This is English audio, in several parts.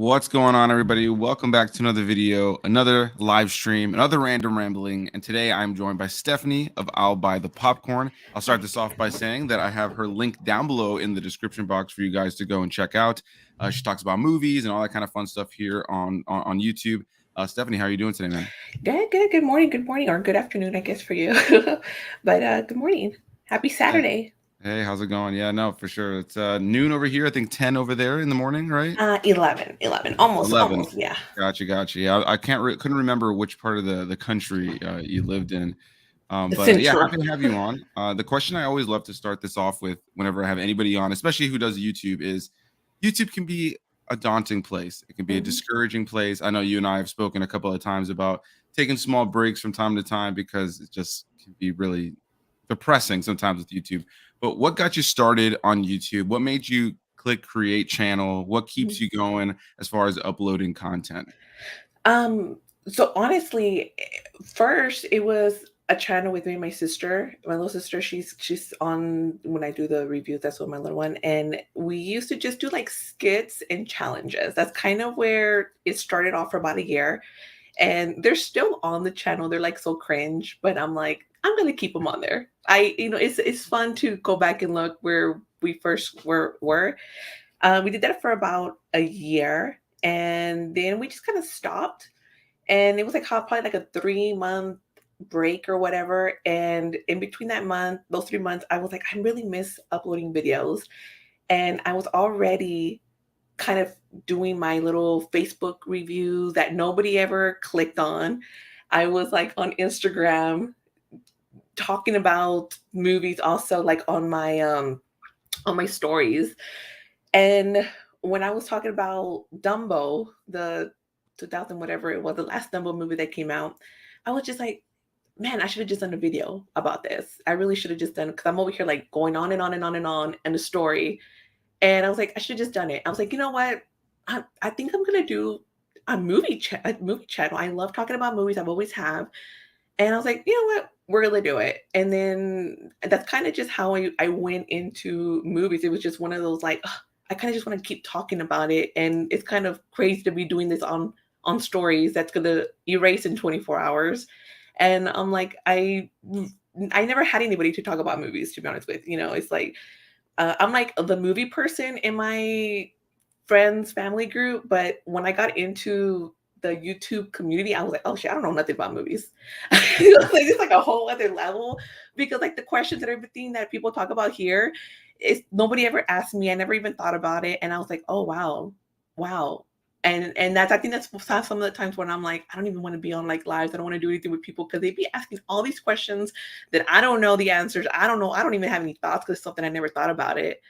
What's going on, everybody? Welcome back to another video, another live stream, another random rambling. And today I'm joined by Stephanie of I'll Buy the Popcorn. I'll start this off by saying that I have her link down below in the description box for you guys to go and check out. She talks about movies and all that kind of fun stuff here on YouTube. Stephanie, how are you doing today, man? Good. Good morning, or good afternoon, I guess, for you. But good morning. Happy Yeah. Saturday. Hey, how's it going? Yeah, no, for sure. It's noon over here. I think 10 over there in the morning, right? 11, almost, 11. yeah. Gotcha. Yeah, I couldn't remember which part of the country you lived in. But yeah, Central. happy to have you on. The question I always love to start this off with whenever I have anybody on, especially who does YouTube, is YouTube can be a daunting place. It can be a Mhm. discouraging place. I know you and I have spoken a couple of times about taking small breaks from time to time because it just can be really depressing sometimes with YouTube. But what got you started on YouTube? What made you click create channel? What keeps you going as far as uploading content? Um, so honestly, first it was a channel with me and my sister. My little sister, she's on when I do the reviews, that's with my little one. And we used to just do like skits and challenges. That's kind of where it started off for about a year. And they're still on the channel. They're like so cringe, but I'm like, I'm gonna keep them on there. It's fun to go back and look where we first were. We did that for about a year, and then we just kind of stopped. And it was like probably like a 3 month break or whatever. And in between that month, those 3 months, I was like, I really miss uploading videos, and I was already kind of doing my little Facebook reviews that nobody ever clicked on. I was like on Instagram talking about movies also like on my stories. And when I was talking about Dumbo, the 2000 whatever it was, the last Dumbo movie that came out, I was just like, man, I should have just done a video about this. I really should have just done, because I'm over here like going on and on and on and on and the story. And I was like, I should have just done it. I was like, you know what? I think I'm gonna do a movie channel. I love talking about movies. I've always have. And I was like, you know what? We're gonna do it. And then that's kind of just how I went into movies. It was just one of those like, ugh, I kind of just want to keep talking about it. And it's kind of crazy to be doing this on stories that's gonna erase in 24 hours. And I'm like, I never had anybody to talk about movies, to be honest with. It's like I'm like the movie person in my friends family group, but when I got into the YouTube community, I was like, oh shit, I don't know nothing about movies. It's like a whole other level, because like the questions and everything that people talk about here is nobody ever asked me. I never even thought about it, and I was like, oh wow. And that's, I think that's some of the times when I'm like, I don't even want to be on like lives. I don't want to do anything with people because they be asking all these questions that I don't know the answers. I don't know. I don't even have any thoughts because it's something I never thought about it.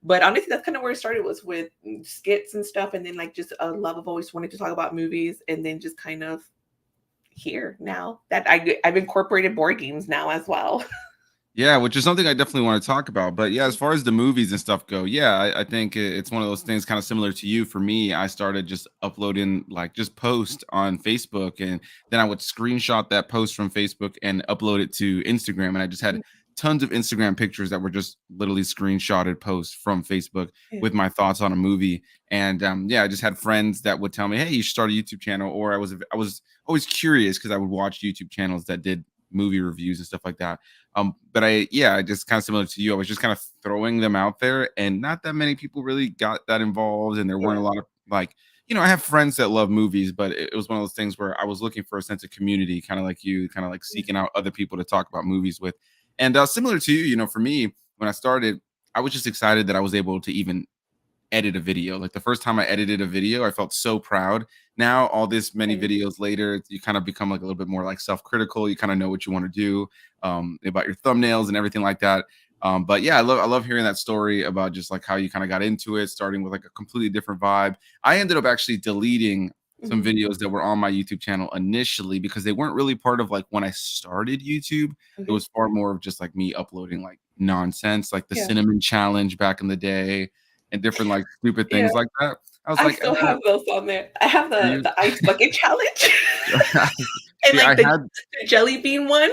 But honestly, that's kind of where it started, was with skits and stuff, and then like just a love of always wanting to talk about movies, and then just kind of here now that I've incorporated board games now as well. Yeah, which is something I definitely want to talk about. But yeah, as far as the movies and stuff go, yeah, I think it's one of those things kind of similar to you. For me, I started just uploading like just post on Facebook, and then I would screenshot that post from Facebook and upload it to Instagram. And I just had tons of Instagram pictures that were just literally screenshotted posts from Facebook Yeah. with my thoughts on a movie. And yeah, I just had friends that would tell me, "Hey, you should start a YouTube channel." Or I was always curious because I would watch YouTube channels that did movie reviews and stuff like that. But I just kind of similar to you. I was just kind of throwing them out there, and not that many people really got that involved, and there weren't a Yeah. lot of like, I have friends that love movies, but it was one of those things where I was looking for a sense of community, kind of like you, kind of like seeking out other people to talk about movies with. And similar to you, for me, when I started, I was just excited that I was able to even edit a video. Like the first time I edited a video, I felt so proud. Now, all this many Right. videos later, you kind of become like a little bit more like self-critical. You kind of know what you want to do about your thumbnails and everything like that. But yeah, I love hearing that story about just like how you kind of got into it, starting with like a completely different vibe. I ended up actually deleting some Mhm. videos that were on my YouTube channel initially because they weren't really part of like when I started YouTube. It Okay. was far more of just like me uploading like nonsense, like the Yeah. cinnamon challenge back in the day and different, like, stupid Yeah. things like that. I was I like, still have those on there. I have you the ice bucket challenge and see, I like had the jelly bean one.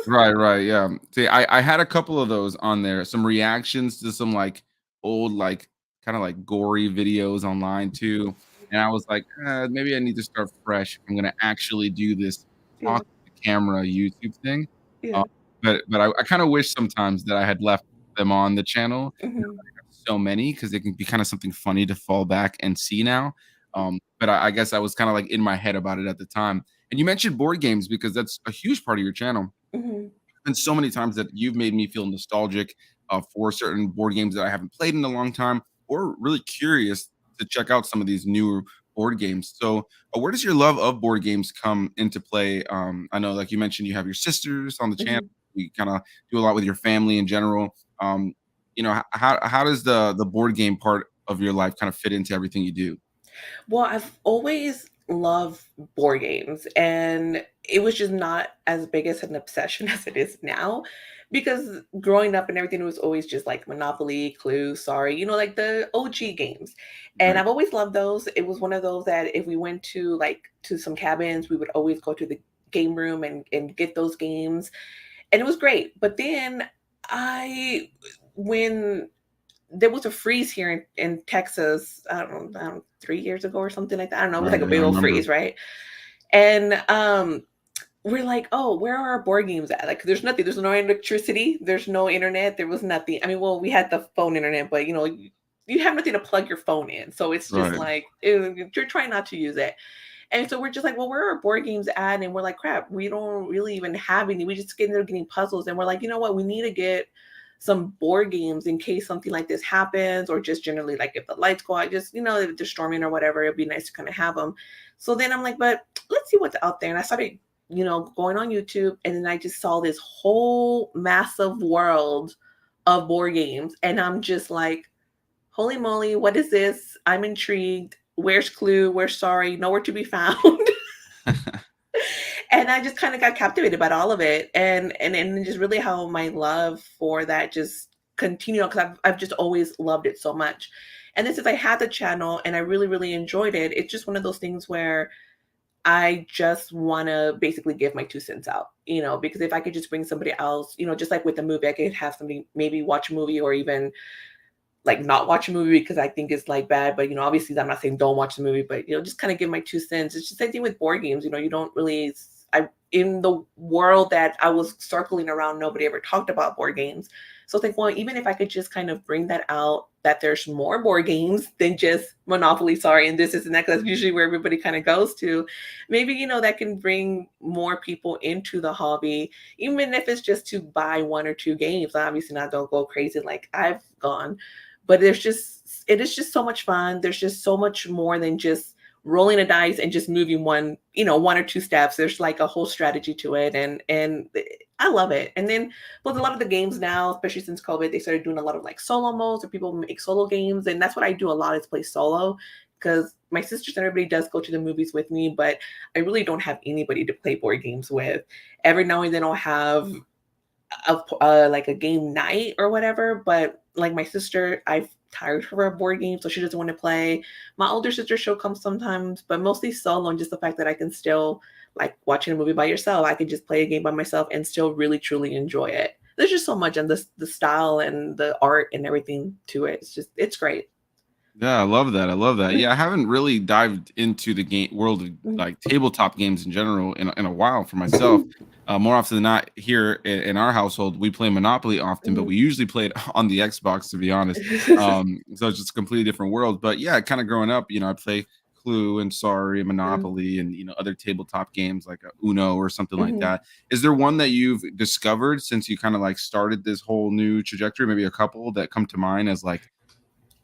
right, yeah. See, I had a couple of those on there, some reactions to some, like, old, like, kinda, like, gory videos online too. and I was like, maybe I need to start fresh if I'm gonna actually do this Yeah. talk to camera YouTube thing. Uh, Yeah. but I kinda wish sometimes that I had left them on the channel. Mhm. So many because it can be kinda something funny to fall back and see now. But I guess I was kinda, like, in my head about it at the time. And you mentioned board games because that's a huge part of your channel. Mhm. And so many times that you've made me feel nostalgic, for certain board games that I haven't played in a long time, or really curious to check out some of these newer board games. So, where does your love of board games come into play? I know, like you mentioned, you have your sisters on the channel. Mhm. You kinda do a lot with your family in general. How does the board game part of your life kind of fit into everything you do? Well, I've always loved board games, and it was just not as big as an obsession as it is now. Because growing up and everything, it was always just like Monopoly, Clue, Sorry, like the OG games. And Right. I've always loved those. It was one of those that if we went to to some cabins, we would always go to the game room and get those games. And it was great. But then I when there was a freeze here in Texas, I don't know, 3 years ago or something like that. I don't know, it was like Right, a yeah, big I old remember. freeze, right? And, we're like, "Oh, where are our board games at?" Like, there's nothing. There's no electricity, there's no internet, there was nothing. I mean, well, we had the phone internet, but, you have nothing to plug your phone in, so it's just Right. like, you're trying not to use it. And so we're just like, "Well, where are our board games at?" And we're like, "Crap, we don't really even have any." We just ended up getting puzzles, and we're like, "You know what? We need to get some board games in case something like this happens, or just generally like if the lights go out, just if they're storming or whatever, it'd be nice to kind of have them." So then I'm like, but let's see what's out there. And I started, going on YouTube, and then I just saw this whole massive world of board games. And I'm just like, holy moly, what is this? I'm intrigued. Where's Clue? Where's Sorry? Nowhere to be found. And I just kind of got captivated by all of it, and just really how my love for that just continued because I've just always loved it so much. And then since I had the channel and I really really enjoyed it, it's just one of those things where I just want to basically give my 2 cents out, because if I could just bring somebody else, just like with the movie, I could have somebody maybe watch a movie or even like not watch a movie because I think it's like bad. But obviously I'm not saying don't watch the movie, but just kind of give my 2 cents. It's just the same thing with board games. You don't really I in the world that I was circling around, nobody ever talked about board games. So I think, well, even if I could just kind of bring that out, that there's more board games than just Monopoly, sorry, and this and that, 'cause that's usually where everybody kind of goes to. Maybe, that can bring more people into the hobby, even if it's just to buy one or two games. Obviously not don't go crazy like I've gone, but it is just so much fun. There's just so much more than just rolling a dice and just moving one or two steps. There's like a whole strategy to it, and I love it. And then with a lot of the games now, especially since COVID, they started doing a lot of like solo modes, or people make solo games, and that's what I do a lot is play solo. Because my sisters and everybody does go to the movies with me, but I really don't have anybody to play board games with. Every now and then I'll have like a game night or whatever. But like my sister, I've tired her of board games, so she doesn't want to play. My older sister, she'll come sometimes, but mostly solo. And just the fact that I can still like watching a movie by yourself, I can just play a game by myself and still really truly enjoy it. There's just so much, and the style and the art and everything to it. It's great. Yeah, I love that. I love that. Yeah, I haven't really dived into the game world of Mhm. like tabletop games in general in a while for myself. More often than not, here in our household, we play Monopoly often, but Mhm. we usually play it on the Xbox, to be honest. So it's just a completely different world. But yeah, kind of growing up, I play Clue and Sorry and Mhm. Monopoly and other tabletop games like Uno or something like Mhm. that. Is there one that you've discovered since you kind of like started this whole new trajectory? Maybe a couple that come to mind as like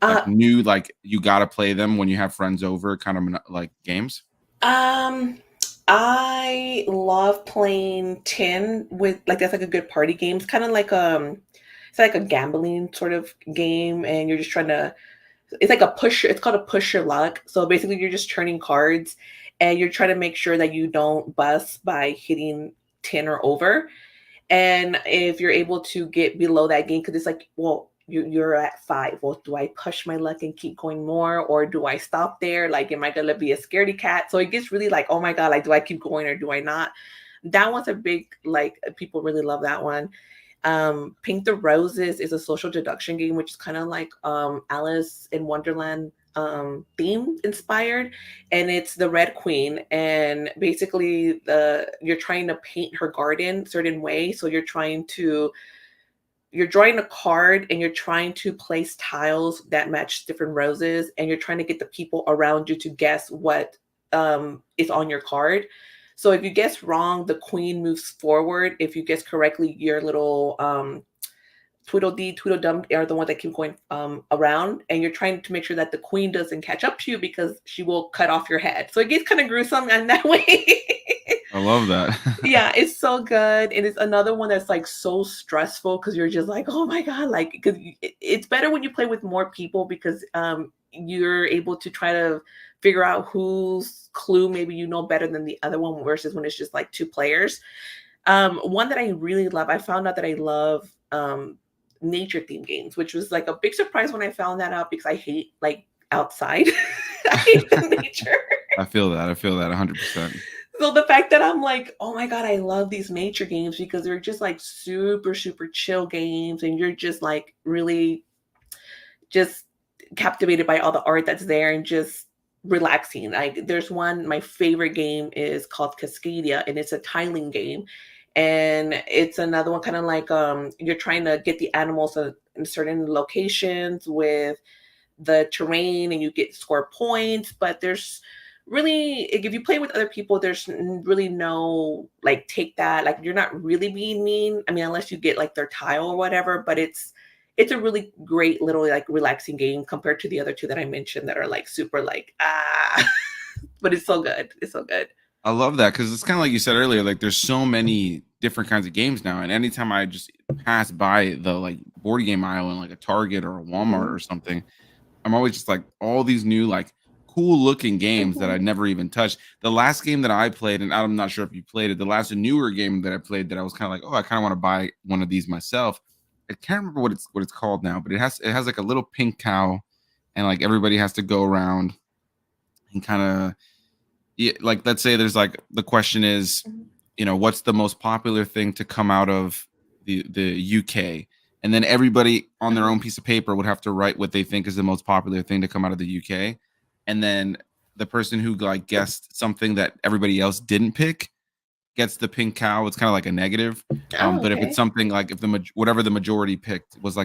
Uh, new, like you gotta play them when you have friends over, kind of like games? Um, I love playing tin with like that's like a good party game. It's kind of like it's like a gambling sort of game, and you're just trying to. It's like a push. It's called a push your luck. So basically, you're just turning cards, and you're trying to make sure that you don't bust by hitting 10 or over. And if you're able to get below that game, because it's like, well, you're at 5. Well, do I push my luck and keep going more, or do I stop there? Like, am I gonna be a scaredy cat? So it gets really like, oh my god, like, do I keep going or do I not? That one's a big like people really love that one. Pink the Roses is a social deduction game, which is kind of like Alice in Wonderland theme inspired, and it's the Red Queen. And basically, the you're trying to paint her garden certain way. So you're drawing a card and you're trying to place tiles that match different roses, and you're trying to get the people around you to guess what is on your card. So if you guess wrong, the queen moves forward. If you guess correctly, your little Tweedledee, Tweedledum are the ones that keep going around, and you're trying to make sure that the queen doesn't catch up to you because she will cut off your head. So it gets kind of gruesome in that way. I love that. Yeah, it's so good. And it's another one that's like so stressful because you're just like, oh my God, like, because it's better when you play with more people because you're able to try to figure out whose clue maybe you know better than the other one versus when it's just like two players. One that I really love, I found out that I love nature themed games, which was like a big surprise when I found that out because I hate like outside. I hate the nature. I feel that. I feel that 100%. So the fact that I'm like, oh my God, I love these nature games because they're just like super, super chill games. And you're just like really just captivated by all the art that's there and just relaxing. Like there's one, my favorite game is called Cascadia, and it's a tiling game. And it's another one kind of like you're trying to get the animals in certain locations with the terrain and you get score points, but there's really if you play with other people, there's really no like take that, like you're not really being mean. I mean, unless you get like their tile or whatever, but it's a really great little like relaxing game compared to the other two that I mentioned that are like super like but it's so good. It's so good. I love that because it's kind of like you said earlier. Like, there's so many different kinds of games now, and anytime I just pass by the like board game aisle in like a Target or a Walmart Mhm, or something, I'm always just like all these new like cool looking games that I mhm, never even touched. The last game that I played, and I'm not sure if you played it, the last newer game that I played that I was kind of like, oh, I kind of want to buy one of these myself. I can't remember what it's called now, but it has like a little pink cow, and like everybody has to go around and kind of, yeah, like let's say there's like the question is, mhm, what's the most popular thing to come out of the UK? And then everybody on their uh-huh, own piece of paper would have to write what they think is the most popular thing to come out of the UK. And then the person who like guessed something that everybody else didn't pick gets the pink cow. It's kind of like a negative. oh, But if it's okay. something like if whatever the majority picked was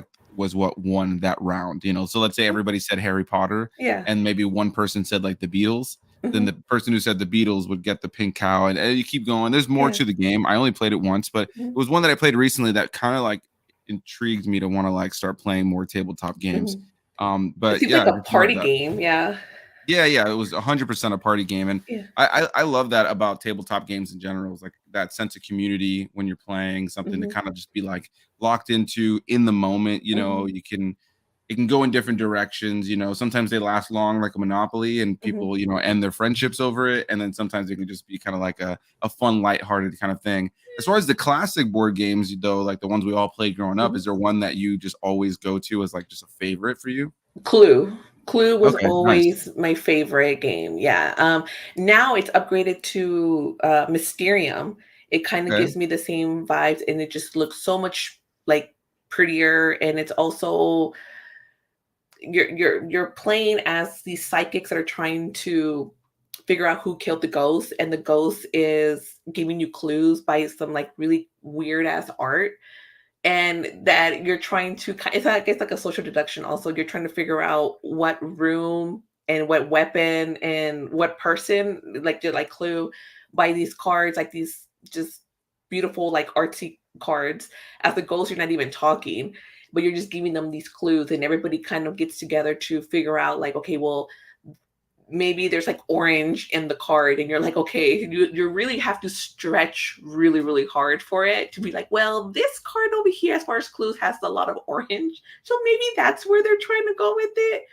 what won that round. So let's say Mm, everybody said Harry Potter, yeah. and maybe one person said like the Beatles. Then Mhm, the person who said the Beatles would get the pink cow, and you keep going. There's more yeah. to the game. I only played it once, but it Mhm, was one that I played recently that kind of like intrigued me to want to like start playing more tabletop games. mhm. It But seems yeah, like I a just love party that. game, yeah. Yeah, yeah, it was 100% a party game, and Yeah. I love that about tabletop games in general. Is like that sense of community when you're playing something to Mhm, kind of just be like locked into in the moment. mhm, It can go in different directions. Sometimes they last long, like a Monopoly, and mhm, people end their friendships over it, and then sometimes it can just be kind of like a fun, lighthearted kind of thing. As far as the classic board games, though, like the ones we all played growing up, mhm. is there one that you just always go to as like just a favorite for you? Clue. Clue was Okay, nice. always my favorite game, yeah, now it's upgraded to, Mysterium. It kinda Okay. gives me the same vibes, and it just looks so much, like, prettier, and it's also you're playing as these psychics that are trying to figure out who killed the ghost, and the ghost is giving you clues by some, like, really weird ass art, and that you're trying to it's like a social deduction also. You're trying to figure out what room and what weapon and what person, like, did like clue by these cards, like these just beautiful, like, artsy cards. As the ghost, you're not even talking, but you're just giving them these clues, and everybody kind of gets together to figure out, like, okay, well, maybe there's like orange in the card, and you're like, okay, you really have to stretch really, really hard for it to be like, well, this card over here as far as clues has a lot of orange, so maybe that's where they're trying to go with it.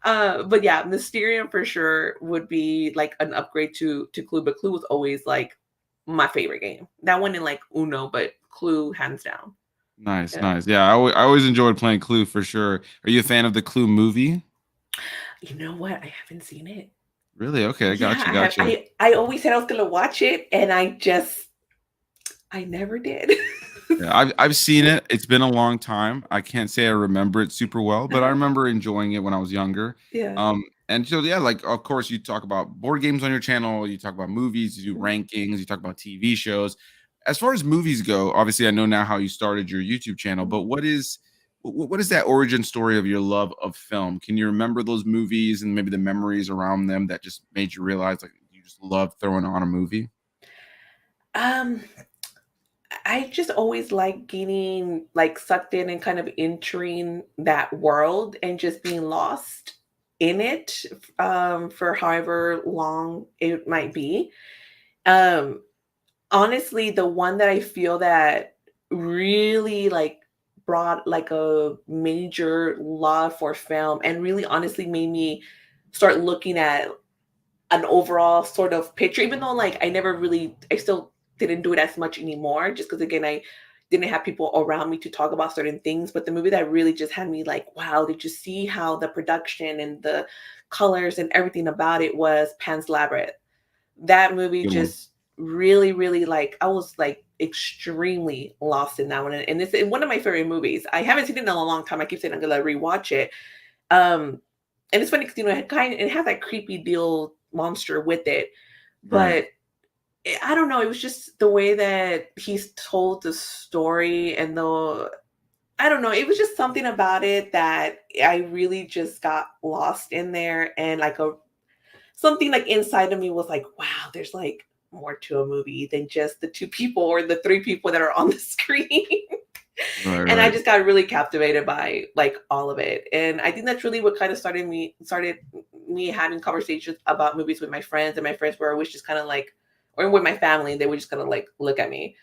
But yeah, Mysterium for sure would be like an upgrade to Clue, but Clue was always like my favorite game. That one in like Uno, but Clue hands down. Nice, Yeah. nice. Yeah, I always enjoyed playing Clue for sure. Are you a fan of the Clue movie? You know what? I haven't seen it. Really? Okay, Yeah, gotcha, gotcha. I always said I was gonna watch it, and I never did. Yeah, I've seen it. It's been a long time. I can't say I remember it super well, but I Uh-huh. remember enjoying it when I was younger. Yeah. And so yeah, like of course you talk about board games on your channel, you talk about movies, you do Mhm, rankings, you talk about TV shows. As far as movies go, obviously I know now how you started your YouTube channel, mhm. but what is that origin story of your love of film? Can you remember those movies and maybe the memories around them that just made you realize like you just love throwing on a movie? Um, I just always like getting like sucked in and kind of entering that world and just being lost in it for however long it might be. Um, Honestly, the one that I feel that really, like, brought, like, a major love for film and really honestly made me start looking at an overall sort of picture, even though, like, I still didn't do it as much anymore just because again, I didn't have people around me to talk about certain things, but the movie that really just had me like, "Wow, did you see how the production and the colors and everything about it was Pan's Labyrinth?" That movie Good one. just really, really, like I was, like, extremely lost in that one, and it's one of my favorite movies. I haven't seen it in a long time. I keep saying I'm gonna rewatch it. Um, and it's funny because it has that creepy deal monster with it, Right. but I don't know, it was just the way that he's told the story and the I don't know, it was just something about it that I really just got lost in there and, like, a something like inside of me was like, wow, there's like more to a movie than just the two people or the three people that are on the screen. Right, And I right. just got really captivated by like all of it. And I think that's really what kind of started me having conversations about movies with my friends, and my friends were always just kind of like, or with my family, they would just kind of like look at me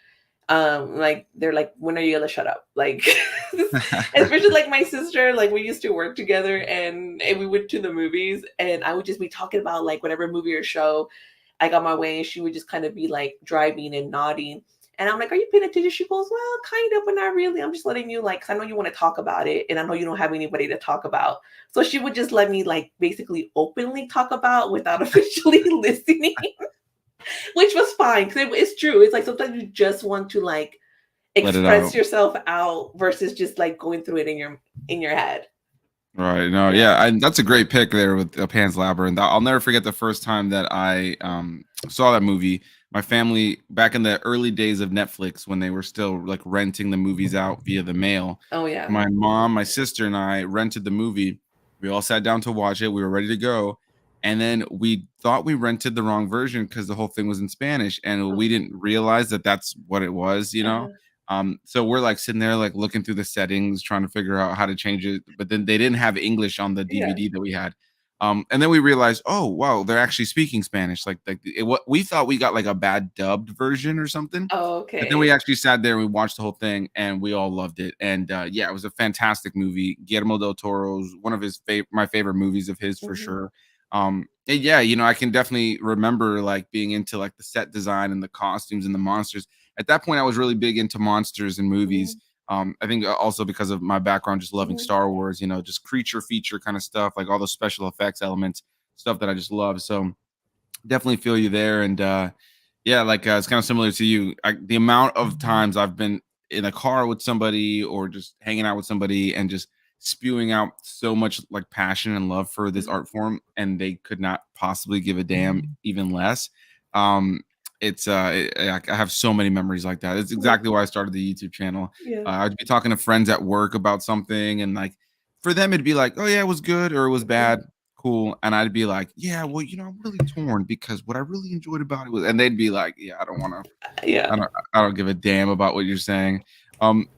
like they're like, when are you gonna shut up? Like especially like my sister, like we used to work together and we went to the movies and I would just be talking about like whatever movie or show I got my way and she would just kind of be like driving and nodding. And I'm like, are you paying attention? She goes, well, kind of, but not really. I'm just letting you like, 'cause I know you want to talk about it and I know you don't have anybody to talk about. So she would just let me like basically openly talk about without officially listening, which was fine because it's true. It's like sometimes you just want to like Let it express out. yourself out versus just like going through it in your head. Right. No, Yeah. yeah, and that's a great pick there with Pan's Labyrinth. I'll never forget the first time that I saw that movie. My family back in the early days of Netflix when they were still like renting the movies out via the mail. Oh yeah. My mom, my sister, and I rented the movie. We all sat down to watch it. We were ready to go. And then we thought we rented the wrong version because the whole thing was in Spanish. And Oh, we didn't realize that that's what it was, you know? uh-huh. So we're like sitting there, like looking through the settings, trying to figure out how to change it. But then they didn't have English on the Yeah. DVD that we had. And then we realized, oh wow, they're actually speaking Spanish. What we thought we got like a bad dubbed version or something. Oh, But then we okay. actually sat there and we watched the whole thing, and we all loved it. And yeah, it was a fantastic movie. Guillermo del Toro's one of my favorite movies of his for Mhm, sure. And yeah, I can definitely remember like being into like the set design and the costumes and the monsters. At that point, I was really big into monsters and movies. mhm, I think also because of my background, just loving mhm. Star Wars, just creature feature kind of stuff, like all those special effects elements, stuff that I just love. So definitely feel you there. And yeah, like it's kind of similar to you. The amount of times I've been in a car with somebody or just hanging out with somebody and just spewing out so much like passion and love for this Mhm. art form, and they could not possibly give a damn even less. Um, I have so many memories like that. It's Yeah, exactly why I started the YouTube channel. yeah. I'd be talking to friends at work about something, and like for them, it'd be like, "Oh yeah, it was good," or "It was Mhm. bad." Cool. And I'd be like, "Yeah, well, I'm really torn because what I really enjoyed about it was," and they'd be like, "Yeah, Yeah. I don't give a damn about what you're saying."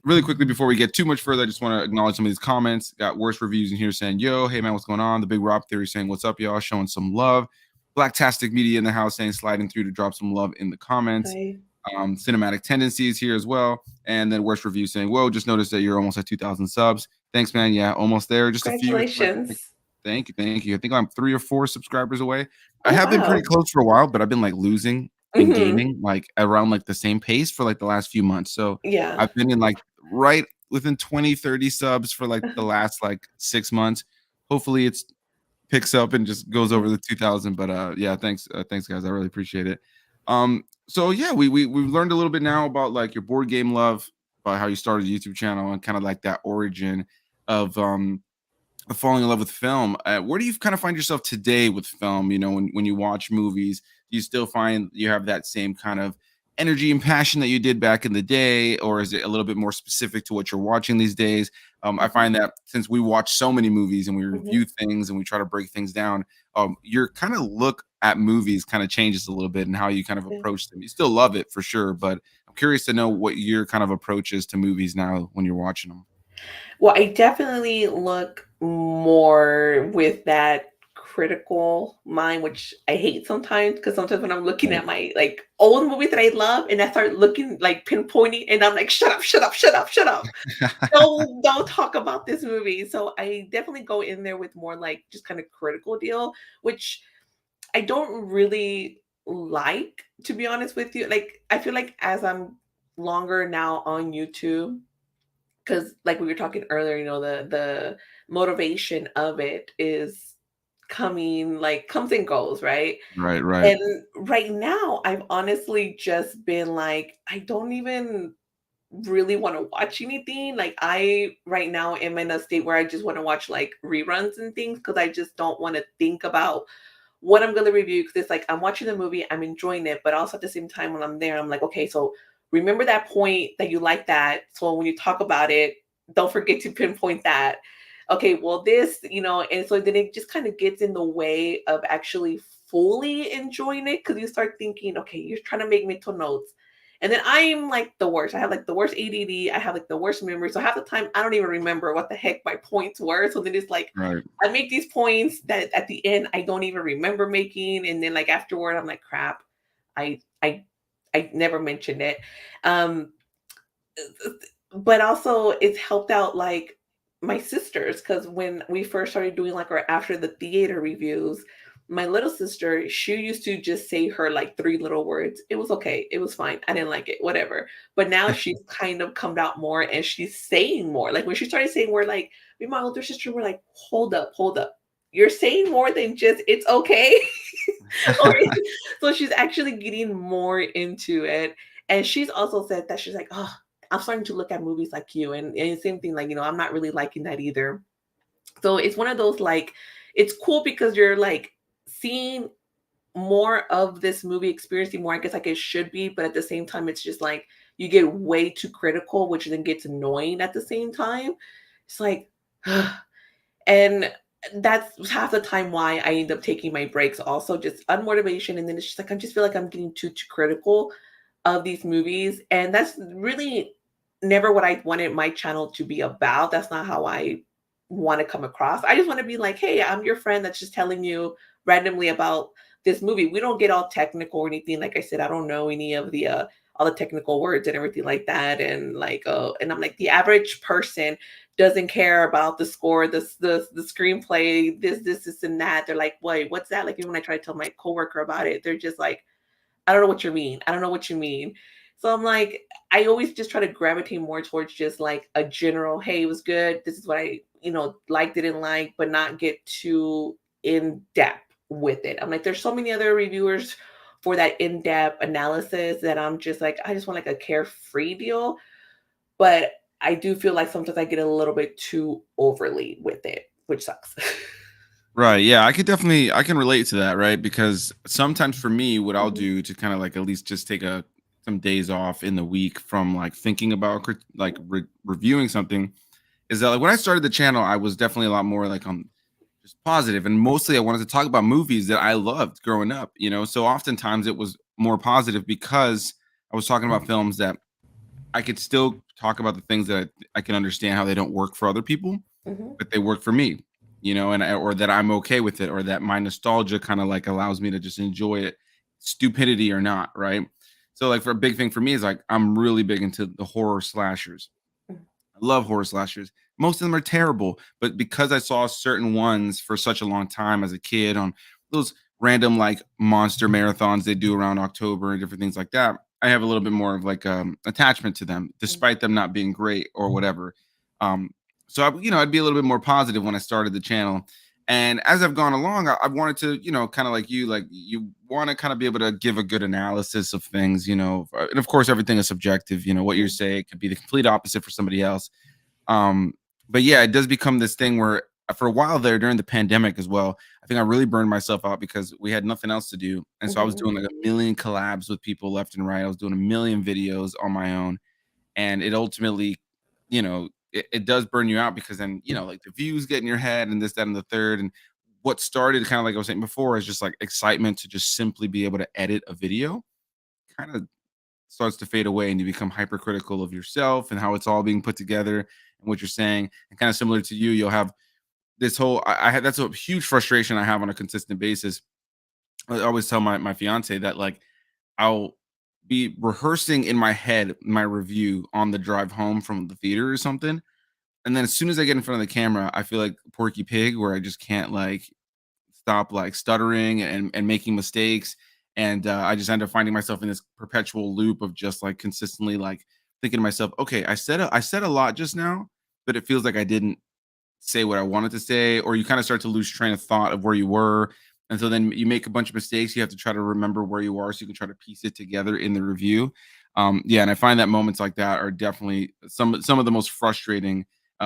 Really quickly before we get too much further, I just want to acknowledge some of these comments. Got worse reviews in here saying, "Yo, hey man, what's going on?" The Big Rob Theory saying, "What's up, y'all?" Showing some love. Blacktastic Media in the house saying, sliding through to drop some love in the comments. Hi. Cinematic Tendencies here as well. And then worst review saying, "Whoa, just noticed that you're almost at 2,000 subs. Thanks, man. Yeah, almost there. Just a few. Congratulations. Thank you, thank you. I think I'm 3 or 4 subscribers away. I Oh, have been pretty wow. close for a while, but I've been, like, losing and Mhm. gaining, like, around, like, the same pace for, like, the last few months. So, Yeah. I've been in, like, right within 20, 30 subs for, like, the last, like, 6 months. Hopefully, it's picks up and just goes over Mhm, the 2,000, but, yeah, thanks, guys. I really appreciate it. So, yeah, we've learned a little bit now about, like, your board game love, about how you started a YouTube channel and kinda, like, that origin of, falling in love with film. Where do you kind of find yourself today with film? You know, when you watch movies, do you still find you have that same kind of energy and passion that you did back in the day, or is it a little bit more specific to what you're watching these days? I Mhm, find that since we watch so many movies and we mhm, review things and we try to break things down, your kind of look at movies kind of changes a little bit and how you kind of yeah. approach them. You still love it for sure, but I'm curious to know what your kind of approach is to movies now when you're watching them. Well, I definitely look more with that critical mind, which I hate sometimes because sometimes when I'm looking Right. at my like old movies that I love and I start looking like pinpointing and I'm like, shut up, shut up, shut up, shut up. Don't talk about this movie. So I definitely go in there with more like just kind of critical deal, which I don't really like, to be honest with you. Like I feel like as I'm longer now on YouTube, because like we were talking earlier, the motivation of it is coming like comes and goes, right? Right, right. And right now I've honestly just been like, I don't even really want to watch anything. Like I right now am in a state where I just want to watch like reruns and things because I just don't want to think about what I'm gonna review because it's like I'm watching the movie, I'm enjoying it, but also at the same time when I'm there, I'm like, okay, so remember that point that you like that. So when you talk about it, don't forget to pinpoint that. Okay, well, this, and so then it just kind of gets in the way of actually fully enjoying it because you start thinking, okay, you're trying to make mental notes. And then I'm like the worst. I have like the worst ADD. I have like the worst memory. So half the time I don't even remember what the heck my points were. So then it's like Right. I make these points that at the end I don't even remember making, and then like afterward I'm like, crap, I I I never mentioned it. Um, but also it's helped out like my sisters because when we first started doing like our after the theater reviews, my little sister, she used to just say her like three little words. It was okay. It was fine. I didn't like it, whatever. But now she's kind of come out more and she's saying more. Like when she started saying, we're like, me and my older sister were like, hold up, hold up. You're saying more than just it's okay. Or so she's actually getting more into it. And she's also said that she's like, oh, I'm starting to look at movies like you. And same thing, like, I'm not really liking that either. So it's one of those like, it's cool because you're like seeing more of this movie, experiencing more, I guess like it should be, but at the same time, it's just like you get way too critical, which then gets annoying at the same time. It's like, and that's half the time why I end up taking my breaks also just unmotivation. And then it's just like I just feel like I'm getting too critical of these movies. And that's really never what I wanted my channel to be about. That's not how I want to come across. I just want to be like, hey, I'm your friend that's just telling you randomly about this movie. We don't get all technical or anything. Like I said, I don't know any of the all the technical words and everything like that. And like and I'm like the average person doesn't care about the score, the screenplay, this, and that. They're like, wait, what's that? Like even when I try to tell my coworker about it, they're just like, I don't know what you mean. I don't know what you mean. So I'm like, I always just try to gravitate more towards just like a general, hey, it was good. This is what I, liked, didn't like, but not get too in depth with it. I'm like, there's so many other reviewers for that in depth analysis that I'm just like, I just want like a carefree deal. But I do feel like sometimes I get a little bit too overly with it, which sucks. Right. Yeah, I can relate to that, right? Because sometimes for me, what I'll Mhm, do to kind of like at least just take a some days off in the week from like thinking about reviewing something is that like when I started the channel, I was definitely a lot more like just positive, and mostly I wanted to talk about movies that I loved growing up, you know. So oftentimes it was more positive because I was talking about films that I could still talk about the things that I can understand how they don't work for other people, mhm, but they work for me, you know, or that I'm okay with it, or that my nostalgia kind of like allows me to just enjoy it, stupidity or not, right? So like for a big thing for me is like I'm really big into the horror slashers. mhm, I love horror slashers. Most of them are terrible, but because I saw certain ones for such a long time as a kid on those random like monster marathons they do around October and different things like that, I have a little bit more of like attachment to them, mhm, despite them not being great or whatever. Um, so I'd be a little bit more positive when I started the channel. And as I've gone along, I've wanted to, kind of like you want to kind of be able to give a good analysis of things, and of course everything is subjective. What you mhm, say could be the complete opposite for somebody else. um, but yeah, it does become this thing where for a while there during the pandemic as well, I think I really burned myself out because we had nothing else to do, and so I was Mhm. doing like a million collabs with people left and right. I was doing a million videos on my own, and it ultimately, it does burn you out because then like the views get in your head and this, that, and the third. And what started kind of like I was saying before is just like excitement to just simply be able to edit a video kind of starts to fade away, and you become hypercritical of yourself and how it's all being put together and what you're saying. And kind of similar to you, you'll have this whole I had that's a huge frustration I have on a consistent basis. I always tell my fiance that like I'll be rehearsing in my head my review on the drive home from the theater or something. And then as soon as I get in front of the camera, I feel like Porky Pig, where I just can't like stop like stuttering and making mistakes. And I just end up finding myself in this perpetual loop of just like consistently like thinking to myself, okay, I said a lot just now, but it feels like I didn't say what I wanted to say, or you kind of start to lose train of thought of where you were. And so then you make a bunch of mistakes. You have to try to remember where you are so you can try to piece it together in the review. Yeah, and I find that moments like that are definitely some of the most frustrating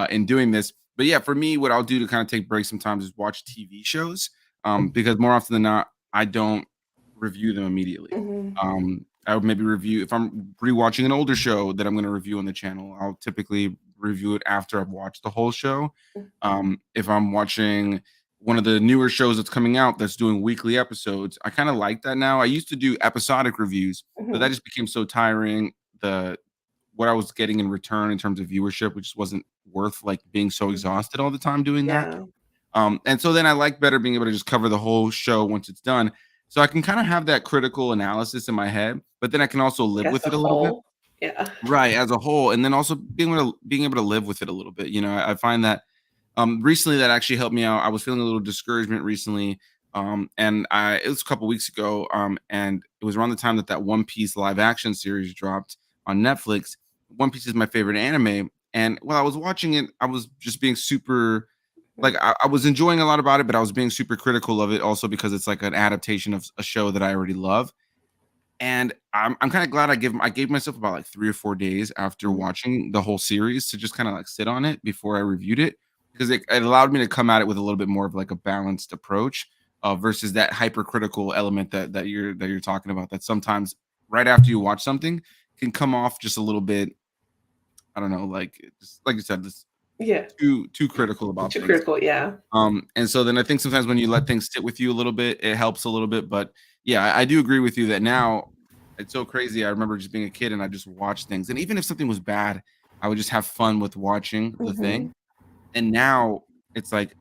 in doing this. But yeah, for me, what I'll do to kind of take breaks sometimes is watch TV shows because more often than not, I don't review them immediately. Mhm. I would maybe review if I'm rewatching an older show that I'm going to review on the channel. I'll typically review it after I've watched the whole show. If I'm watching one of the newer shows that's coming out that's doing weekly episodes, I kind of like that now. I used to do episodic reviews, but that Mhm. just became so tiring. The What I was getting in return in terms of viewership, which wasn't worth like being so Mhm. exhausted all the time doing that. Yeah. And so then I like better being able to just cover the whole show once it's done. So I can kind of have that critical analysis in my head, but then I can also live As with a it a little bit. whole. Yeah. Right, as a whole, and then also being able to live with it a little bit. I find that recently that actually helped me out. I was feeling a little discouragement recently, and I it was a couple weeks ago, and it was around the time that One Piece live action series dropped on Netflix. One Piece is my favorite anime, and while I was watching it, I was just being super like I was enjoying a lot about it, but I was being super critical of it also because it's like an adaptation of a show that I already love. And I'm kind of glad I gave myself about like 3 or 4 days after Mhm. watching the whole series to just kinda like sit on it before I reviewed it, because it allowed me to come at it with a little bit more of like a balanced approach, versus that hypercritical element that you're talking about that sometimes right after you watch something can come off just a little bit, I don't know, like, just like you said, just Yeah. too critical about Too things. critical, yeah. And so then I think sometimes when you let things sit with you a little bit, it helps a little bit. But yeah, I do agree with you that now it's so crazy. I remember just being a kid and I just watched things. And even if something was bad, I would just have fun with watching the thing. Mhm. And now it's like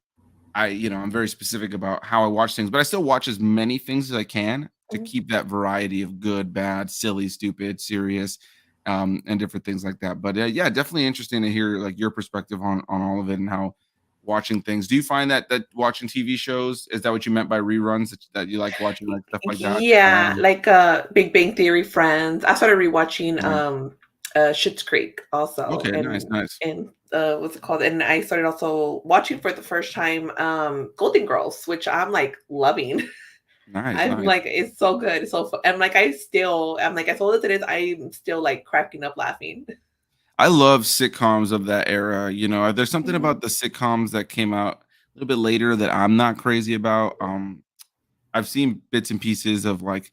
I'm very specific about how I watch things, but I still watch as many things as I can to Mhm. keep that variety of good, bad, silly, stupid, serious, and different things like that. But yeah, definitely interesting to hear like your perspective on all of it and how watching things. Do you find that watching TV shows is that what you meant by reruns that you like watching like stuff like that? Yeah, like, Big Bang Theory, Friends. I started rewatching, Right. Schitt's Creek also, Okay, nice, nice, what's it called? And I started also watching for the first time, Golden Girls, which I'm, like, loving. nice, I'm nice. like, it's so good, it's so fu I'm like, I'm like, as old as it is, I'm still, like, cracking up laughing. I love sitcoms of that era. There's something Mhm, about the sitcoms that came out a little bit later that I'm not crazy about. I've seen bits and pieces of like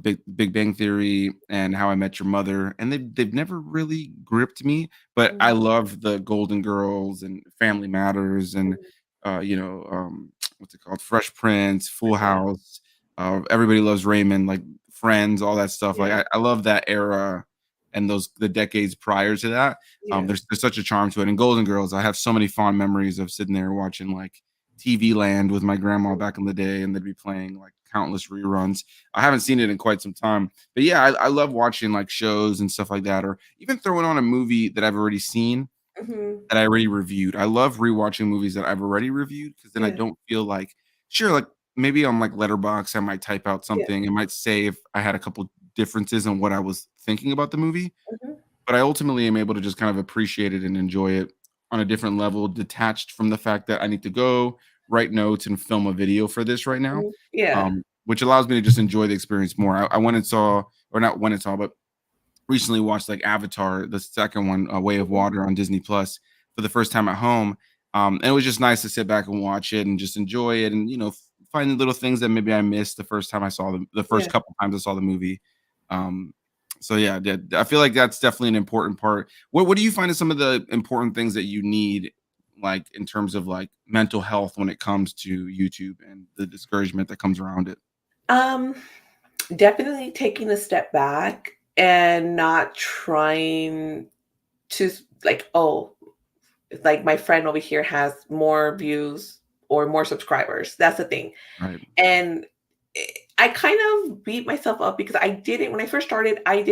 Big Bang Theory and How I Met Your Mother, and they've never really gripped me. But I mhm, love the Golden Girls and Family Matters and mhm. what's it called, Fresh Prince, Full Yeah, House, Everybody Loves Raymond, like Friends, all that stuff. Like yeah, I love that era and those the decades prior to that. yeah. There's such a charm to it. And Golden Girls, I have so many fond memories of sitting there watching like TV Land with my grandma back in the day, and they'd be playing like countless reruns. I haven't seen it in quite some time, but yeah, I love watching like shows and stuff like that, or even throwing on a movie that I've already seen Mhm. that I already reviewed. I love rewatching movies that I've already reviewed because then I Yeah, don't feel like sure, like maybe on like Letterbox, I might type out yeah. something. It might say if I had a couple differences in what I was thinking about the movie, Mhm, but I ultimately am able to just kind of appreciate it and enjoy it on a different level, detached from the fact that I need to go write notes and film a video for this right now, mhm. Yeah. which allows me to just enjoy the experience more. I went and saw, or not went and saw, but recently watched like Avatar, the second one, Way of Mhm, Water on Disney Plus for the first time at home. And it was just nice to sit back and watch it and just enjoy it, and find the little things that maybe I missed the first time I saw the first Yeah. couple times I saw the movie. Um, so yeah, I feel like that's definitely an important part. What do you find is some of the important things that you need, like in terms of like mental health when it comes to YouTube and the discouragement that comes around it? Um, Definitely taking a step back and not trying to like, oh, like my friend over here has more views or more subscribers. That's the thing. Right. And I kind of beat myself up because I didn't when I first started, I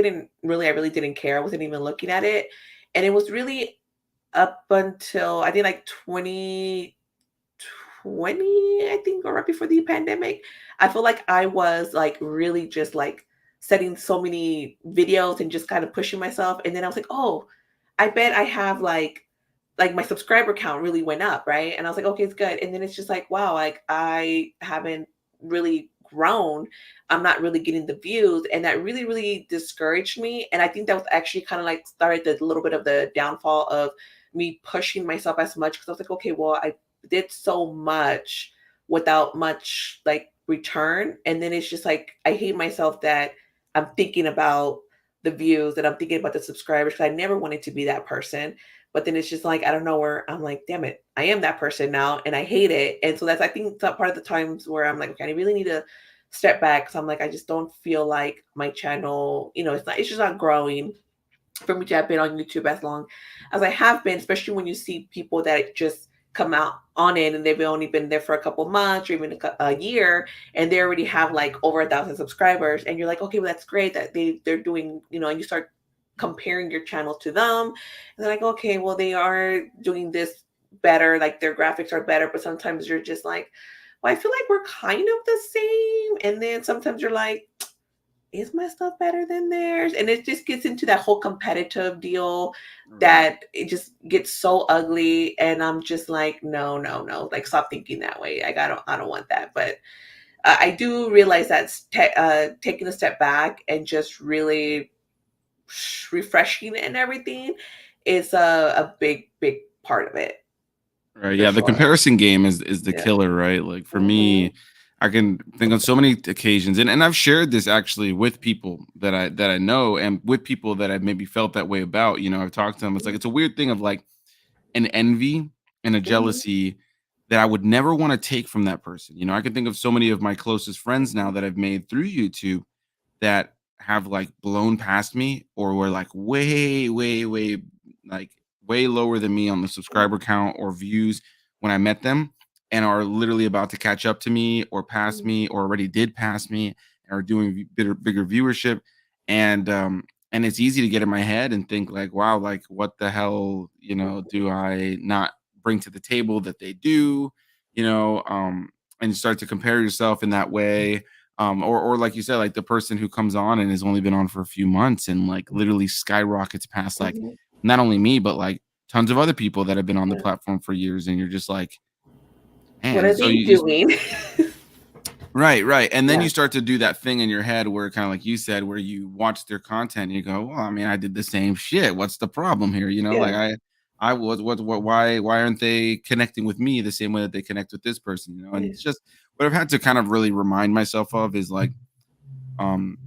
really didn't care. I wasn't even looking at it. And it was really up until I think like 2020, I think, or right before the pandemic. I feel like I was like really just like setting so many videos and just kind of pushing myself. And then I was like, oh, I bet I have like my subscriber count really went up, right? And I was like, okay, it's good. And then it's just like, wow, like I haven't really grown. I'm not really getting the views. And that really, really discouraged me. And I think that was actually kind of like started the little bit of the downfall of me pushing myself as much because I was like, okay, well, I did so much without much like return. And then it's just like I hate myself that I'm thinking about the views and I'm thinking about the subscribers because I never wanted to be that person. But then it's just like, I don't know where I'm like, damn it, I am that person now and I hate it. And so that's, I think, that part of the times where I'm like, okay, I really need to step back. So I'm like, I just don't feel like my channel, it's just not growing for me to have been on YouTube as long as I have been, especially when you see people that just come out on it and they've only been there for a couple months or even a year and they already have like over 1,000 subscribers and you're like, okay, well that's great that they're doing, and you start comparing your channel to them and they're like, okay, well they are doing this better, like their graphics are better, but sometimes you're just like, well, I feel like we're kind of the same, and then sometimes you're like, is my stuff better than theirs? And it just gets into that whole competitive deal Right. that it just gets so ugly. And I'm just like, no, no, no. Like, stop thinking that way. Like, I don't want that. But I do realize that taking a step back and just really refreshing and everything is a big, big part of it Right, for yeah, the sure. comparison game is the Yeah. killer, right? Like for Hmm. me, I can think on so many occasions, and I've shared this actually with people that I know, and with people that I've maybe felt that way about. I've talked to them. It's like it's a weird thing of like an envy and a Hmm. jealousy that I would never want to take from that person. I can think of so many of my closest friends now that I've made through YouTube that have like blown past me or were like way, way, way, like way lower than me on the subscriber count or views when I met them, and are literally about to catch up to me or pass Hmm. me or already did pass me and are doing bigger viewership. And it's easy to get in my head and think like, wow, like what the hell, do I not bring to the table that they do, and you start to compare yourself in that way, or like you said, like the person who comes on and has only been on for a few months and like literally skyrockets past like Hmm. not only me but like tons of other people that have been on the Yeah. platform for years, and you're just like, What man. are So they you doing? right, and then Yeah. you start to do that thing in your head where kind of like you said, where you watch their content and you go, well, I mean, I did the same shit. What's the problem here? Like Yeah. I was what why aren't they connecting with me the same way that they connect with this person? And Yeah. it's just what I've had to kind of really remind myself of is like, um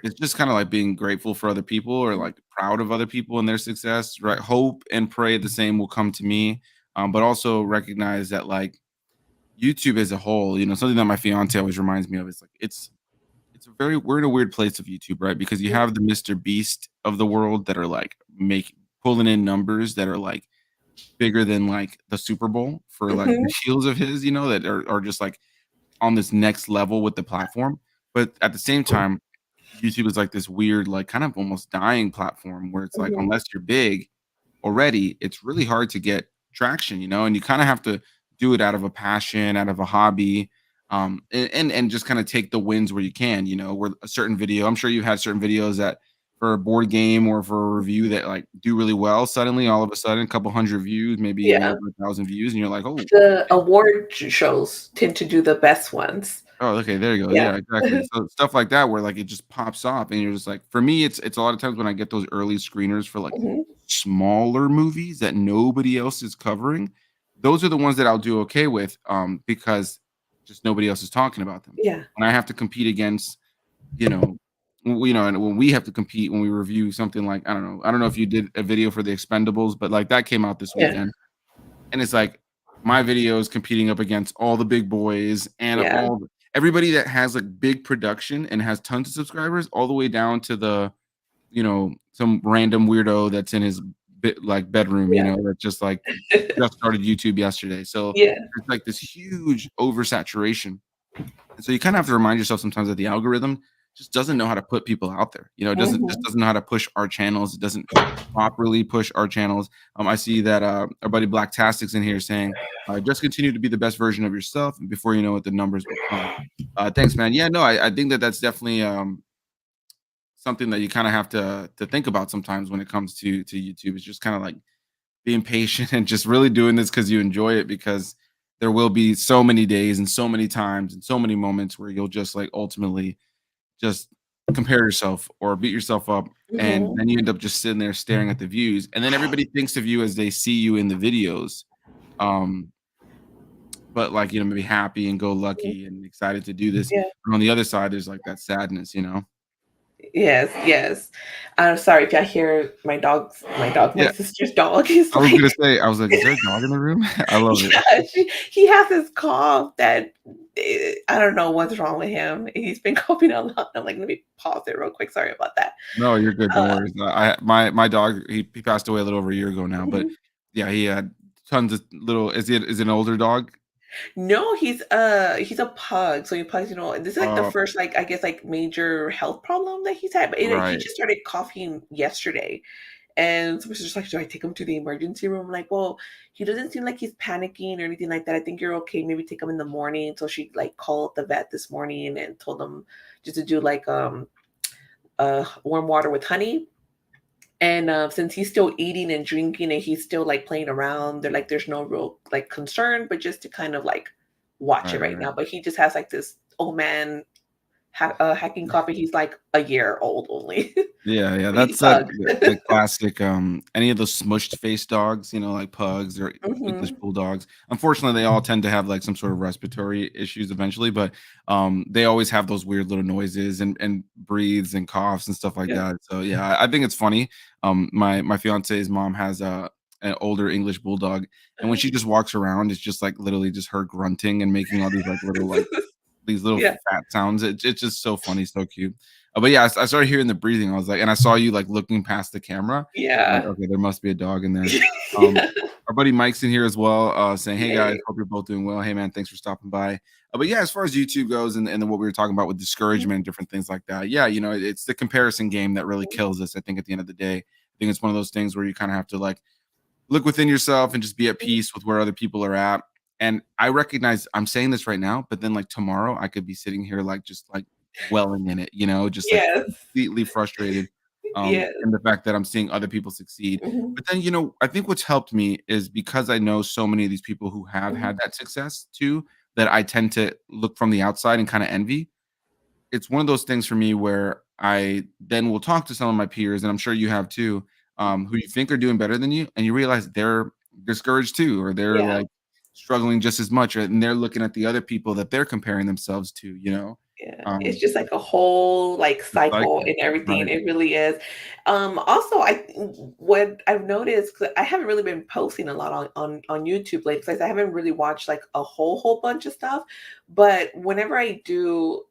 it's just kinda like being grateful for other people or, like, proud of other people and their success, right? Hope and pray the same will come to me, but also recognize that, like, YouTube as a whole, something that my fiance always reminds me of is, like, it's a very we're in a weird place of YouTube, right? Because you have the Mr. Beast of the world that are, like, pulling in numbers that are, like, bigger than, like, the Super Bowl for, like, Mhm, videos of his, that are just, like, on this next level with the platform, but at the same time YouTube is like this weird, like kind of almost dying platform where it's like, mhm, unless you're big already, it's really hard to get traction, and you kind of have to do it out of a passion, out of a hobby, and just kind of take the wins where you can, where a certain video, I'm sure you had certain videos that for a board game or for a review that like do really well. Suddenly, all of a sudden, a couple hundred views, maybe even yeah. over 1,000 views, and you're like, oh, The okay. award shows tend to do the best ones. Oh, okay, there you go. Yeah. Yeah, exactly. So stuff like that where like it just pops off and you're just like, for me, it's a lot of times when I get those early screeners for like Mhm, smaller movies that nobody else is covering, those are the ones that I'll do okay with, because just nobody else is talking about them. Yeah. When I have to compete against, you know, and when we have to compete when we review something like, I don't know if you did a video for the Expendables, but like that came out this Yeah. weekend, and it's like my video is competing up against all the big boys and Yeah. everybody that has like big production and has tons of subscribers, all the way down to the, some random weirdo that's in his like bedroom, Yeah. that just like just started YouTube yesterday. So Yeah. it's like this huge oversaturation. And so you kind of have to remind yourself sometimes that the algorithm just doesn't know how to put people out there. It Mhm. doesn't know how to push our channels. It doesn't properly push our channels. I see that our buddy Blacktastic's in here saying, just continue to be the best version of yourself, and before you know it, the numbers will come. Thanks, man. Yeah, no, I think that that's definitely something that you kind of have to think about sometimes when it comes to YouTube. It's just kind of like being patient and just really doing this because you enjoy it, because there will be so many days and so many times and so many moments where you'll just like ultimately just compare yourself or beat yourself up, and Mhm. then you end up just sitting there staring at the views, and then everybody thinks of you as they see you in the videos, um but like, maybe happy and go Mhm. lucky and excited to do this, Yeah. but on the other side there's like that sadness. Yes, yes. I'm sorry if y'all hear my Yeah, sister's dog is I was gonna like say, I was like, is there a dog in the room? I love it. yeah, he has this cough that I don't know what's wrong with him. He's been coughing a lot. I'm like, let me pause it real quick. Sorry about that. No, you're good, don't Uh, worry. My dog, he passed away a little over a year ago now, but mhm. yeah, he had tons of little is it an older dog? No, he's a pug. So he pugs, this is like the first like I guess like major health problem that he's had. But he Right. just started coughing yesterday. And so she's just like, "Should I take him to the emergency room?" I'm like, "Well, he doesn't seem like he's panicking or anything like that. I think you're okay. Maybe take him in the morning." So she like called the vet this morning and told him just to do like warm water with honey. And since he's still eating and drinking and he's still like playing around, they're like, there's no real like concern, but just to kind of like watch it Right, right right. now. But he just has like this old man hacking coffee. He's like a year old only, Yeah, yeah, but he's a that's pug. the classic, any of those smushed face dogs, like pugs or English Hmm. bulldogs. Unfortunately, they all tend to have, like, some sort of respiratory issues eventually, but, they always have those weird little noises and breathes and coughs and stuff like Yeah. that. So, yeah, I think it's funny. My fiance's mom has an older English bulldog, and when Uh-huh. she just walks around, it's just, like, literally just her grunting and making all these, like, little, like, these little Yeah. fat sounds. It's just so funny, so cute. But yeah, I started hearing the breathing. I was like, and I saw you like looking past the camera. I'm like, Yeah. okay, there must be a dog in there. Um, Yeah. our buddy Mike's in here as well, saying, "Hey guys, Yay. hope you're both doing well. Hey man, thanks for stopping by." But yeah, as far as YouTube goes, and then what we were talking about with discouragement and different things like that, yeah, it's the comparison game that really Mhm. kills us. I think at the end of the day, I think it's one of those things where you kind of have to like look within yourself and just be at peace with where other people are at. And I recognize I'm saying this right now, but then like tomorrow I could be sitting here like just like dwelling in it, just like Yes. completely frustrated Yes. in the fact that I'm seeing other people succeed. Mhm. But then, I think what's helped me is because I know so many of these people who have Mhm. had that success too, that I tend to look from the outside and kind of envy. It's one of those things for me where I then will talk to some of my peers, and I'm sure you have too, who you think are doing better than you, and you realize they're discouraged too, or they're Yeah. like struggling just as much, and they're looking at the other people that they're comparing themselves to. Yeah, it's Um, just like a whole like it's cycle cycle, and everything. right? It really is. Also, what I've noticed 'cause I haven't really been posting a lot on YouTube lately because I haven't really watched like a whole bunch of stuff. But whenever I do,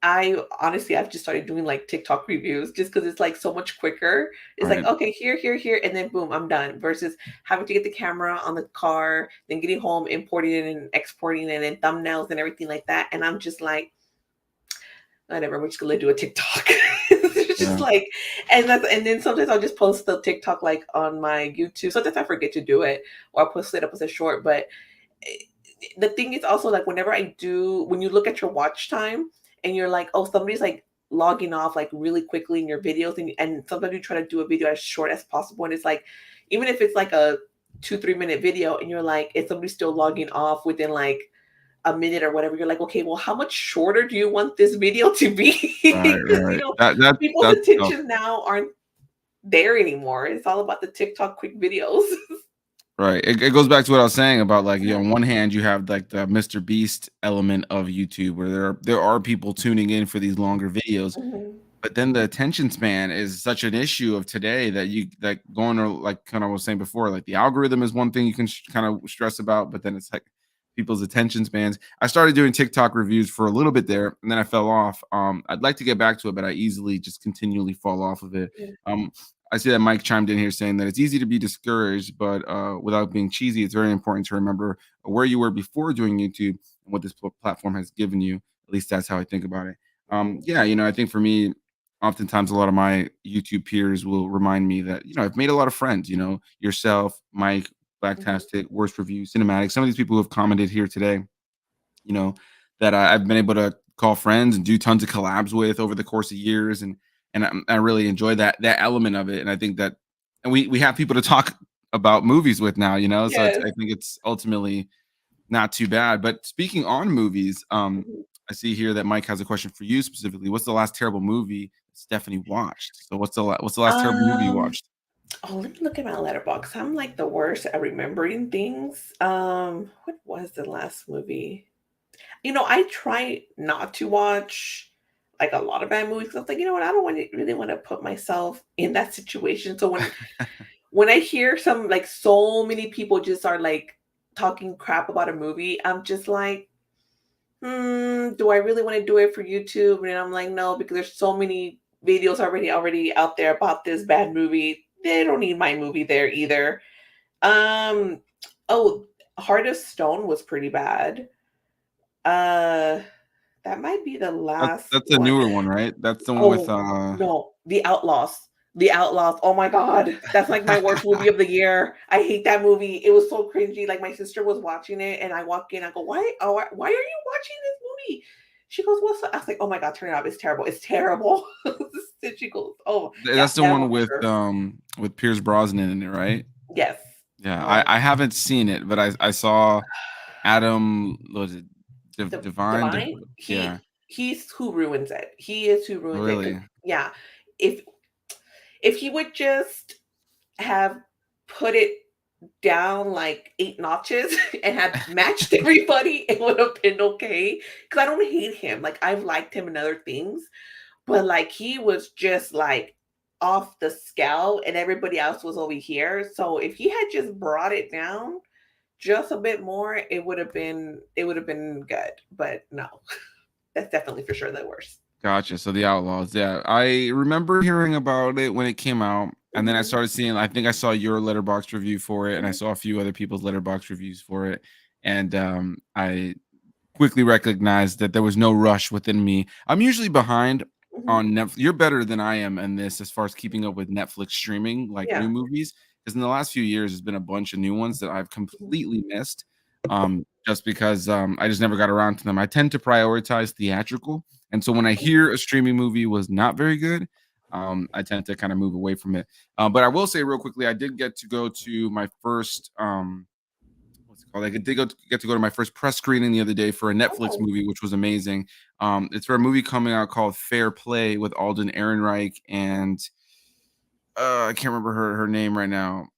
I honestly I've just started doing like TikTok reviews just because it's like so much quicker. It's like Right. okay, here, and then boom, I'm done. Versus having to get the camera on the car, then getting home, importing it and exporting it, and thumbnails and everything like that. And I'm just like whatever, we're just gonna do a TikTok. It's just Yeah. like, and then sometimes I'll just post the TikTok like on my YouTube. Sometimes I forget to do it, or I'll post it up as a short. But eh, the thing is also like whenever I do, when you look at your watch time and you're like, oh, somebody's like logging off like really quickly in your videos, and sometimes you try to do a video as short as possible, and it's like, even if it's like a 2 3 minute video, and you're like, if somebody's still logging off within like a minute or whatever, you're like, okay, well, how much shorter do you want this video to be? Right, Because right. That's people's tough. attention now aren't there anymore. It's all about the TikTok quick videos. Right. It goes back to what I was saying about like, Mhm, on one hand, you have like the Mr. Beast element of YouTube where there are people tuning in for these longer videos, mhm, but then the attention span is such an issue of today that you like going to like kind of was saying before, like the algorithm is one thing you can kind of stress about, but then it's like people's attention spans. I started doing TikTok reviews for a little bit there, and then I fell off. I'd like to get back to it, but I easily just continually fall off of it. mhm, Um, I see that Mike chimed in here saying that it's easy to be discouraged, but without being cheesy, it's very important to remember where you were before doing YouTube and what this platform has given you. At least that's how I think about it. mhm, Yeah, I think for me, oftentimes a lot of my YouTube peers will remind me that, I've made a lot of friends, yourself, Mike, mhm. Blacktastic, Worst Review, Cinematic, some of these people who have commented here today, you know, that I've been able to call friends and do tons of collabs with over the course of years, and I really enjoy that element of it, and I think that, and we have people to talk about movies with now, so Yes. I think it's ultimately not too bad. But speaking on movies, Mhm. I see here that Mike has a question for you specifically. What's the last terrible movie Stephanie watched? So what's the last terrible movie you Um, watched? oh, let me look at my letterbox. I'm like the worst at remembering things. What was the last movie? I try not to watch like a lot of bad movies 'cause I'm like, you know what, I don't really want to put myself in that situation. So when I hear some like so many people just are like talking crap about a movie, I'm just like, do I really want to do it for YouTube? And I'm like, no, because there's so many videos already out there about this bad movie. They don't need my movie there either. Um, oh, Heart of Stone was pretty bad. Uh, that might be the last That's a one. newer one, right? That's the one with Oh, no, The Outlaws. The Outlaws. Oh my god, that's like my worst movie of the year. I hate that movie. It was so cringy. Like my sister was watching it, and I walk in. I go, "Why? Oh, why are you watching this movie?" She goes, "What's up?" I was like, "Oh my god, turn it off. It's terrible. It's terrible." And she goes, "Oh yeah, That's the that one one for sure." with Pierce Brosnan in it, right? Yes. Yeah, Um, I haven't seen it, but I saw Adam, what was it, Divine? Divine. Yeah, He's who ruins it. He is who ruins it. 'Cause really. yeah, if he would just have put it down like 8 notches and had matched everybody, it would have been okay. Because I don't hate him, like, I've liked him in other things, but, like, he was just, like, off the scale and everybody else was over here, so if he had just brought it down just a bit more, it would have been good, but no, that's definitely for sure the worst. Gotcha. So the Outlaws, yeah. I remember hearing about it when it came out, and then I Mhm, started seeing. I think I saw your letterbox review for it, and I mhm, saw a few other people's letterbox reviews for it, and I quickly recognized that there was no rush within me. I'm usually behind mhm, on Netflix. You're better than I am in this as far as keeping up with Netflix streaming, like new yeah, movies, because in the last few years, there's been a bunch of new ones that I've mhm, completely missed. Just because I just never got around to them. I tend to prioritize theatrical, and so when I mhm, hear a streaming movie was not very good, I tend to kind of move away from it. But I will say real quickly, I did get to go to my first what's it called? I did get to go to my first press screening the other day for a Netflix oh, movie, which was amazing. It's for a movie coming out called Fair Play with Alden Ehrenreich and I can't remember her name right now.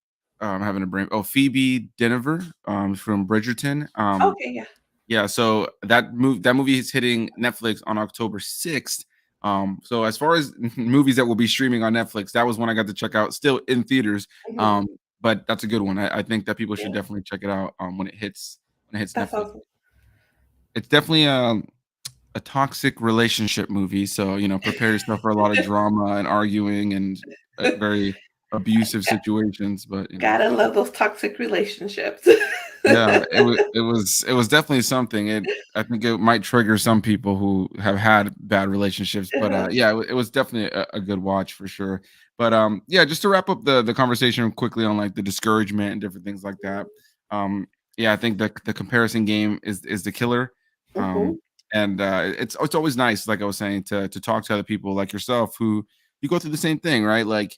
I'm having a brain. Oh, Phoebe Dynevor from Bridgerton. okay, yeah, Yeah, so that movie is hitting Netflix on October 6th. So as far as movies that will be streaming on Netflix, that was one I got to check out still in theaters. mhm, Um, but that's a good one. I think that people should yeah, definitely check it out when it hits that Netflix. sounds It's definitely a toxic relationship movie, so prepare yourself for a lot of drama and arguing and very abusive situations. But gotta love those toxic relationships. yeah, it was definitely something. I think it might trigger some people who have had bad relationships, but, Uh-huh, yeah, it was definitely a good watch for sure. But, yeah, just to wrap up the conversation quickly on, like, the discouragement and different things like that, um, yeah, I think the comparison game is the killer, mhm, and, it's always nice, like I was saying, to talk to other people like yourself who you go through the same thing, right? Like,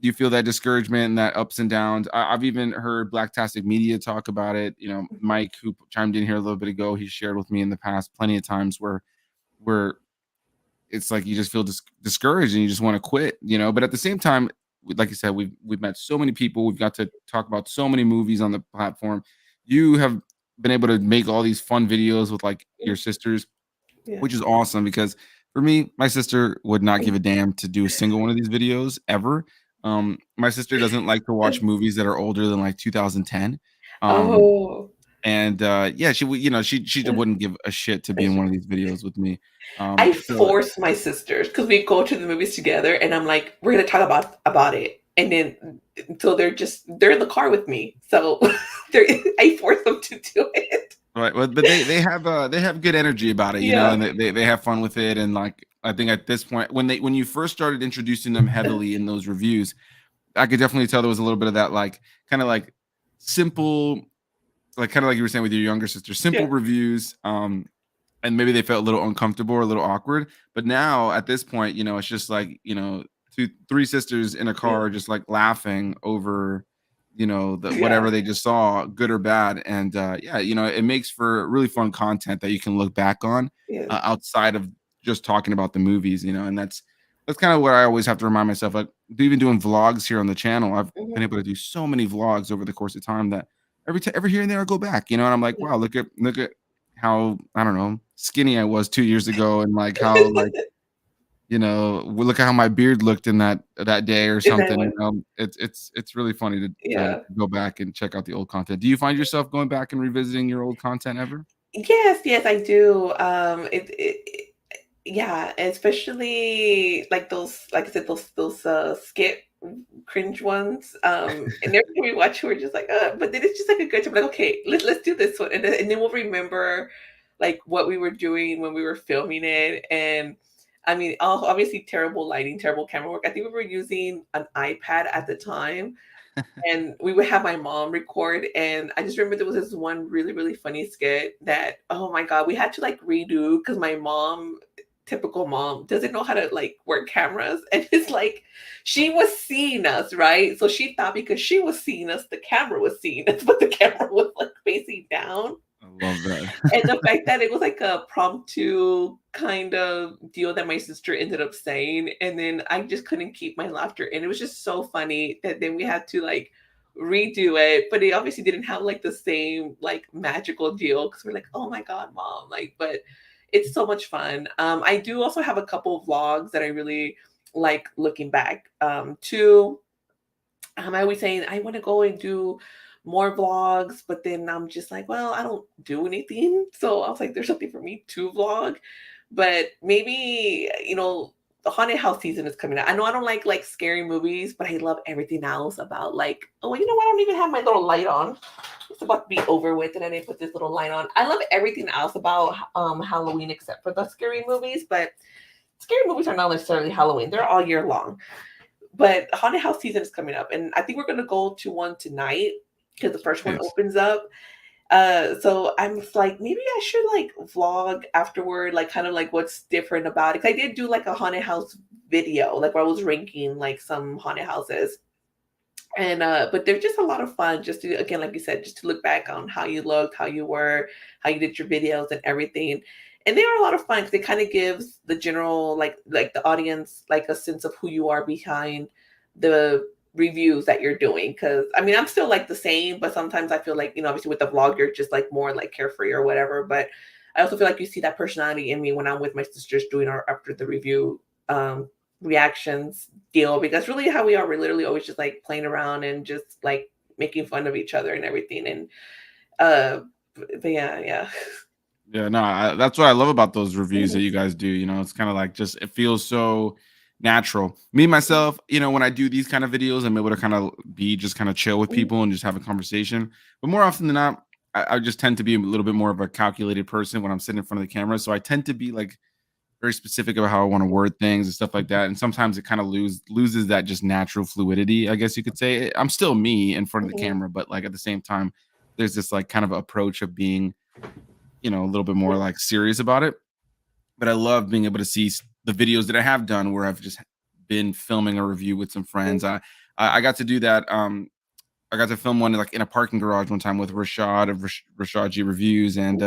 do you feel that discouragement and that ups and downs? I've even heard Blacktastic Media talk about it. mhm, Mike, who chimed in here a little bit ago, he shared with me in the past plenty of times where it's like you just feel discouraged and you just want to quit. But at the same time, like you said, we've met so many people. We've got to talk about so many movies on the platform. You have been able to make all these fun videos with like your sisters, Yeah. which is awesome because for me, my sister would not give a damn to do a single one of these videos ever. My sister doesn't like to watch movies that are older than like 2010. Um, Oh. and yeah, she would, she wouldn't give a shit to be in one of these videos with me. I So force my sisters because we go to the movies together, and I'm like, we're gonna talk about it, and then until they're in the car with me, so I force them to do it. right, well, but they have good energy about it, Yeah. and they have fun with it, and like I think at this point, when you first started introducing them heavily in those reviews, I could definitely tell there was a little bit of that, like kind of like simple, like kind of like you were saying with your younger sister, simple Yeah. reviews, and maybe they felt a little uncomfortable or a little awkward. But now at this point, it's just like two, three sisters in a Yeah. car, just like laughing over, the Yeah. whatever they just saw, good or bad. And yeah, it makes for really fun content that you can look back on Yeah. outside of just talking about the movies, and that's kind of what I always have to remind myself. Like even doing vlogs here on the channel, I've been Mhm. able to do so many vlogs over the course of time that every here and there I go back, and I'm like, Yeah. wow, look at how, I don't know, skinny I was 2 years ago and like how like, look at how my beard looked in that day or And then something, when it's really funny to yeah. go back and check out the old content. Do you find yourself going back and revisiting your old content ever? Yes, yes, I do. Yeah, especially like those, like I said, those skit cringe ones. And every time we watch, we're just like, but then it's just like a good time. Like, okay, let's do this one, and then we'll remember like what we were doing when we were filming it. And I mean, obviously terrible lighting, terrible camera work. I think we were using an iPad at the time, and we would have my mom record, and I just remember there was this one really, really funny skit that, oh my god, we had to, like, redo because my mom, typical mom, doesn't know how to, like, work cameras, and it's like, she was seeing us, right? So she thought because she was seeing us, the camera was seeing us, but the camera was, like, facing down. I love that. And the fact that it was like a promptu kind of deal that my sister ended up saying, and then I just couldn't keep my laughter, and it was just so funny that then we had to like redo it, but it obviously didn't have like the same like magical deal because we're like, oh my god, mom, like, but it's so much fun. I do also have a couple of vlogs that I really like looking back to. I always saying I want to go and do more vlogs, but then I'm just like, well, I don't do anything. So I was like, there's something for me to vlog. But maybe, the haunted house season is coming out. I know I don't like scary movies, but I love everything else about like, oh, you know what? I don't even have my little light on. It's about to be over with, and I didn't put this little light on. I love everything else about Halloween except for the scary movies, but scary movies are not necessarily Halloween. They're all year long. But haunted house season is coming up, and I think we're gonna go to one tonight because the first one Nice. opens up. So I'm like, maybe I should like vlog afterward, like kind of like what's different about it. 'Cause I did do like a haunted house video, like where I was ranking like some haunted houses. And but they're just a lot of fun just to, again, like you said, just to look back on how you looked, how you were, how you did your videos and everything. And they are a lot of fun because it kind of gives the general like the audience like a sense of who you are behind the reviews that you're doing. Cause I mean I'm still like the same, but sometimes I feel like, obviously with the vlog, you're just like more like carefree or whatever. But I also feel like you see that personality in me when I'm with my sisters doing our after the review um reactions deal, because really how we are, we're literally always just like playing around and just like making fun of each other and everything. And uh but yeah, yeah. Yeah, no, that's what I love about those reviews that Mhm, you guys do. It's kind of like just it feels so natural. Me mhm, myself, when I do these kind of videos, I'm able to kind of be just kind of chill with mhm, people and just have a conversation. But more often than not, I just tend to be a little bit more of a calculated person when I'm sitting in front of the camera. So I tend to be like very specific about how I want to word things and stuff like that. And sometimes it kind of loses that just natural fluidity, I guess you could say. I'm still me in front of the mhm, camera, but like at the same time, there's this like kind of approach of being a little bit more mhm, like serious about it. But I love being able to see the videos that I have done where I've just been filming a review with some friends. mhm, I got to do that. I got to film one like in a parking garage one time with Rashad of Rashad G Reviews and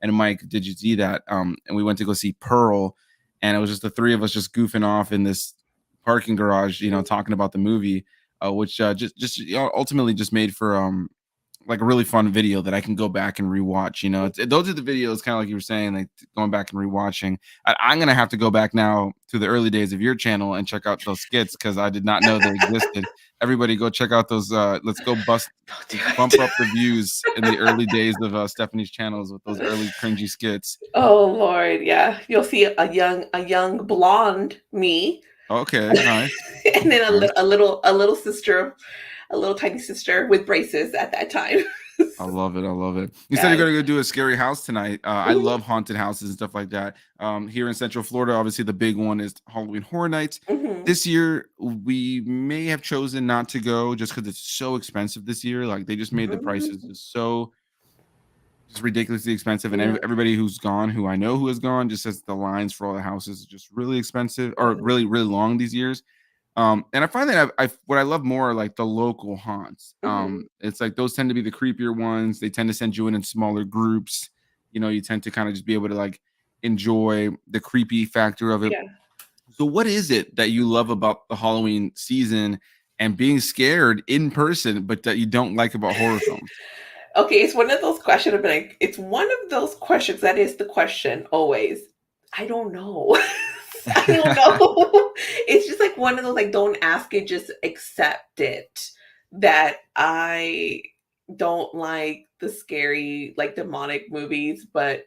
Mike. Did you see that? And we went to go see Pearl, and it was just the three of us just goofing off in this parking garage, talking about the movie, which just ultimately just made for like a really fun video that I can go back and rewatch. Those are the videos, kind of like you were saying, like going back and rewatching. I'm gonna have to go back now to the early days of your channel and check out those skits because I did not know they existed. Everybody, go check out those. Let's go Don't do bump it. up the views in the early days of Stephanie's channels with those early cringy skits. Oh Lord, yeah. You'll see a young blonde me, Okay, nice, and then a nice. little a little a little sister, a little tiny sister with braces at that time. I love it. I love it. You said you're Yes. gonna go do a scary house tonight. I Mhm, love haunted houses and stuff like that. Here in Central Florida, obviously the big one is Halloween Horror Nights. mhm, This year, we may have chosen not to go just because it's so expensive this year. Like they just made the prices mhm. just so just ridiculously expensive, and Yeah, everybody who's gone, who I know who has gone, just says the lines for all the houses is just really expensive or yeah. really really long these years. And I find that what I love more are like the local haunts. Mhm. It's like those tend to be the creepier ones. They tend to send you in smaller groups. You tend to kind of just be able to like enjoy the creepy factor of it. Yeah. So, what is it that you love about the Halloween season and being scared in person, but that you don't like about horror films? Okay, it's one of those questions. It's one of those questions that is the question always. I don't know. I don't know. It's just like one of those like don't ask it, just accept it. That I don't like the scary, like demonic movies, but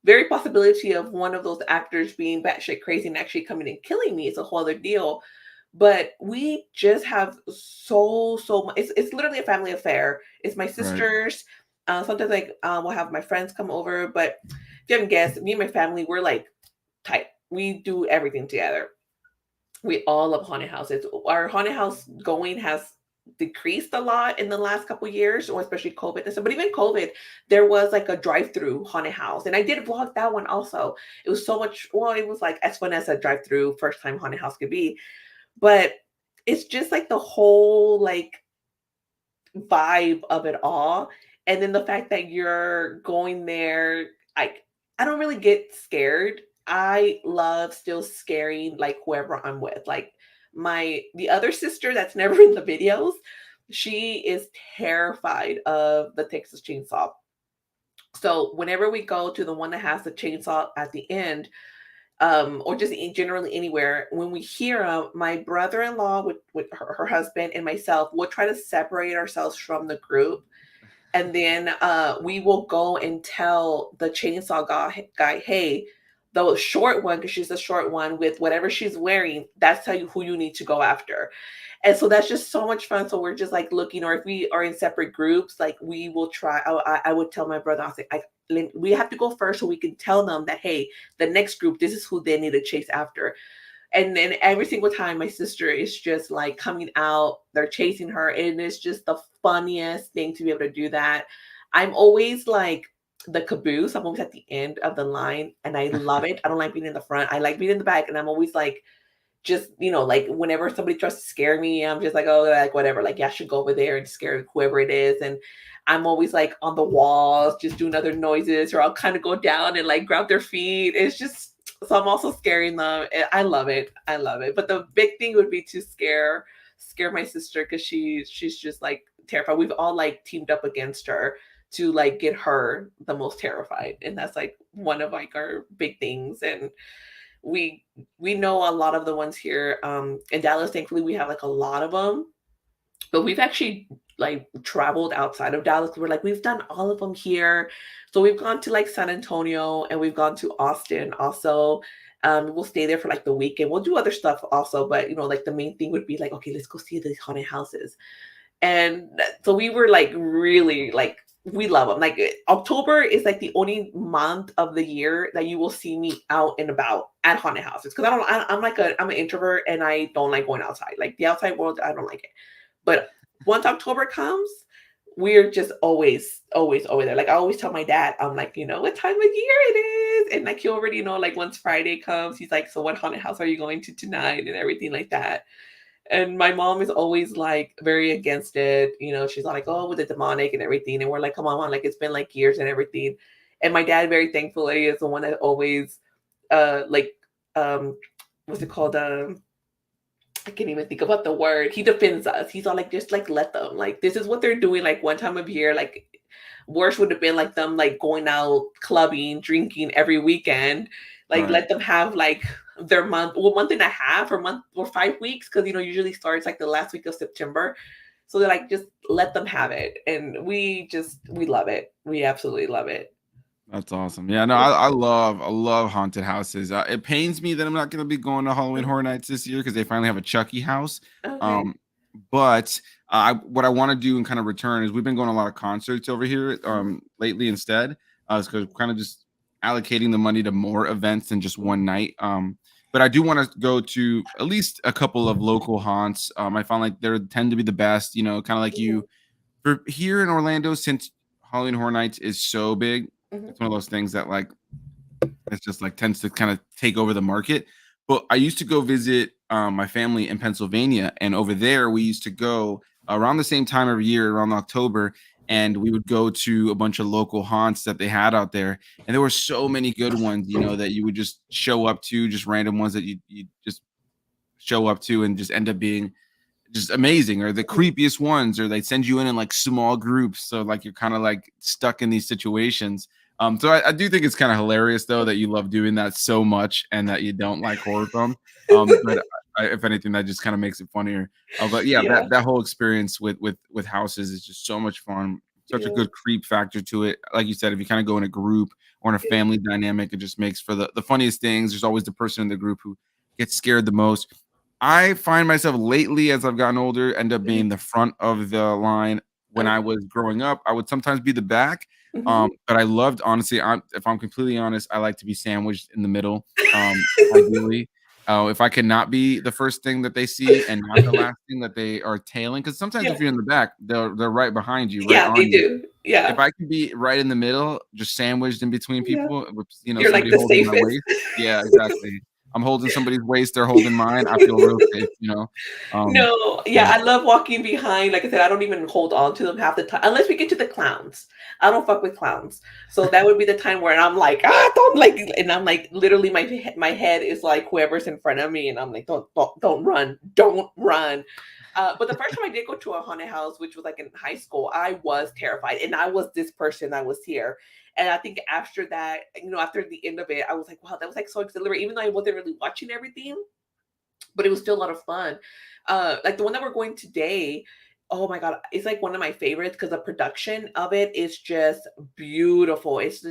very possibility of one of those actors being batshit crazy and actually coming and killing me is a whole other deal. But we just have so much. It's literally a family affair. It's my Right. sisters. Sometimes like we'll have my friends come over, but if you haven't guessed, me and my family we're like tight. We do everything together. We all love haunted houses. Our haunted house going has decreased a lot in the last couple years, or especially COVID and stuff. But even COVID, there was like a drive-through haunted house, and I did vlog that one also. It was so much. Well, it was like as fun as a drive-through first time haunted house could be, but it's just like the whole like vibe of it all. And then the fact that you're going there, like I don't really get scared. I love still scaring like whoever I'm with. Like the other sister that's never in the videos, she is terrified of the Texas chainsaw. So whenever we go to the one that has the chainsaw at the end, or just generally anywhere, when we hear them, my brother-in-law with her husband and myself will try to separate ourselves from the group, and then we will go and tell the chainsaw guy, hey, the short one, because she's the short one with whatever she's wearing, that's tell you who you need to go after. And so that's just so much fun. So we're just like looking, or if we are in separate groups, like we will try. I would tell my brother, I was like, we have to go first so we can tell them that, hey, the next group, this is who they need to chase after. And then every single time my sister is just like coming out, they're chasing her. And it's just the funniest thing to be able to do that. I'm always like the caboose. I'm always at the end of the line and I love it. I don't like being in the front. I like being in the back. And I'm always like, just, like whenever somebody tries to scare me, I'm just like, oh, like whatever. Like, yeah, I should go over there and scare whoever it is. And I'm always like on the walls, just doing other noises, or I'll kind of go down and like grab their feet. It's just so I'm also scaring them. I love it. I love it. But the big thing would be to scare my sister because she's just like terrified. We've all like teamed up against her to like get her the most terrified. And that's like one of like our big things. And we we know a lot of the ones here in Dallas. Thankfully, we have like a lot of them, but we've actually like traveled outside of Dallas. We're like we've done all of them here, so we've gone to like San Antonio and we've gone to Austin also. We'll stay there for like the weekend. We'll do other stuff also, but like the main thing would be like, okay, let's go see these haunted houses. And so we were like really like we love them. Like October is like the only month of the year that you will see me out and about at haunted houses because I'm an introvert and I don't like going outside. Like the outside world, I don't like it. But once October comes, we're just always there. Like I always tell my dad, I'm like, what time of year it is, and like he already know. Like once Friday comes, he's like, so what haunted house are you going to tonight, and everything like that. And my mom is always like very against it. She's like, oh, with the demonic and everything. And we're like, come on, Mom, like it's been like years and everything. And my dad, very thankfully, is the one that always like um what's it called? I can't even think about the word. He defends us. He's all like, just like let them. Like this is what they're doing. Like one time of year, like worse would have been like them like going out clubbing, drinking every weekend. Like Right. let them have like their month, well, month and a half or month or 5 weeks, because usually starts like the last week of September. So they're like, just let them have it, and we love it. We absolutely love it. That's awesome. Yeah, no, I love haunted houses. It pains me that I'm not gonna be going to Halloween Horror Nights this year because they finally have a Chucky house. Okay. Um, but what I want to do and kind of return is we've been going to a lot of concerts over here Mhm, lately instead. Because kind of just allocating the money to more events than just mhm, one night. But I do want to go to at least a couple of local haunts. I find like they tend to be the best. Kind of like mhm, you for here in Orlando, since Halloween Horror Nights is so big, mhm, it's one of those things that like it's just like tends to kind of take over the market. But I used to go visit my family in Pennsylvania, and over there we used to go around the same time every year, around October, and we would go to a bunch of local haunts that they had out there, and there were so many good ones, that you would just show up to, just random ones that you just show up to and just end up being just amazing, or the mhm. creepiest ones, or they send you in like small groups, so like you're kind of like stuck in these situations. So I do think it's kind of hilarious though that you love doing that so much and that you don't like horror films. But if anything, that just kind of makes it funnier. But yeah, Yeah, that whole experience with houses is just so much fun. Such a yeah, good creep factor to it. Like you said, if you kind of go in a group or in a yeah, family dynamic, it just makes for the funniest things. There's always the person in the group who gets scared the most. I find myself lately, as I've gotten older, end up mhm, being the front of the line. When I okay, was growing up, I would sometimes be the back, mhm. but I loved honestly, if I'm completely honest, I like to be sandwiched in the middle, ideally. If I cannot be the first thing that they see and not the last thing that they are tailing, because sometimes Yeah, if you're in the back, they're right behind you, right yeah, on they you. do. If Yeah, I can be right in the middle, just sandwiched in between yeah. people with, You're like somebody the holding my safest. waist. Yeah, exactly. I'm holding somebody's waist, they're holding mine, I feel real safe. No, yeah, Yeah. I love walking behind. Like I said, I don't even hold on to them half the time unless we get to the clowns. I don't fuck with clowns. So that would be the time where I'm like, don't like, and I'm like, literally, my head is like whoever's in front of me, and I'm like, don't run, don't run. But the first time I did go to a haunted house, which was like in high school, I was terrified, and I was this person that was here. And I think after that, after the end of it, I was like, wow, that was like so exhilarating. Even though I wasn't really watching everything, but it was still a lot of fun. Like the one that we're going today, oh my god, it's like one of my favorites because the production of it is just beautiful. It's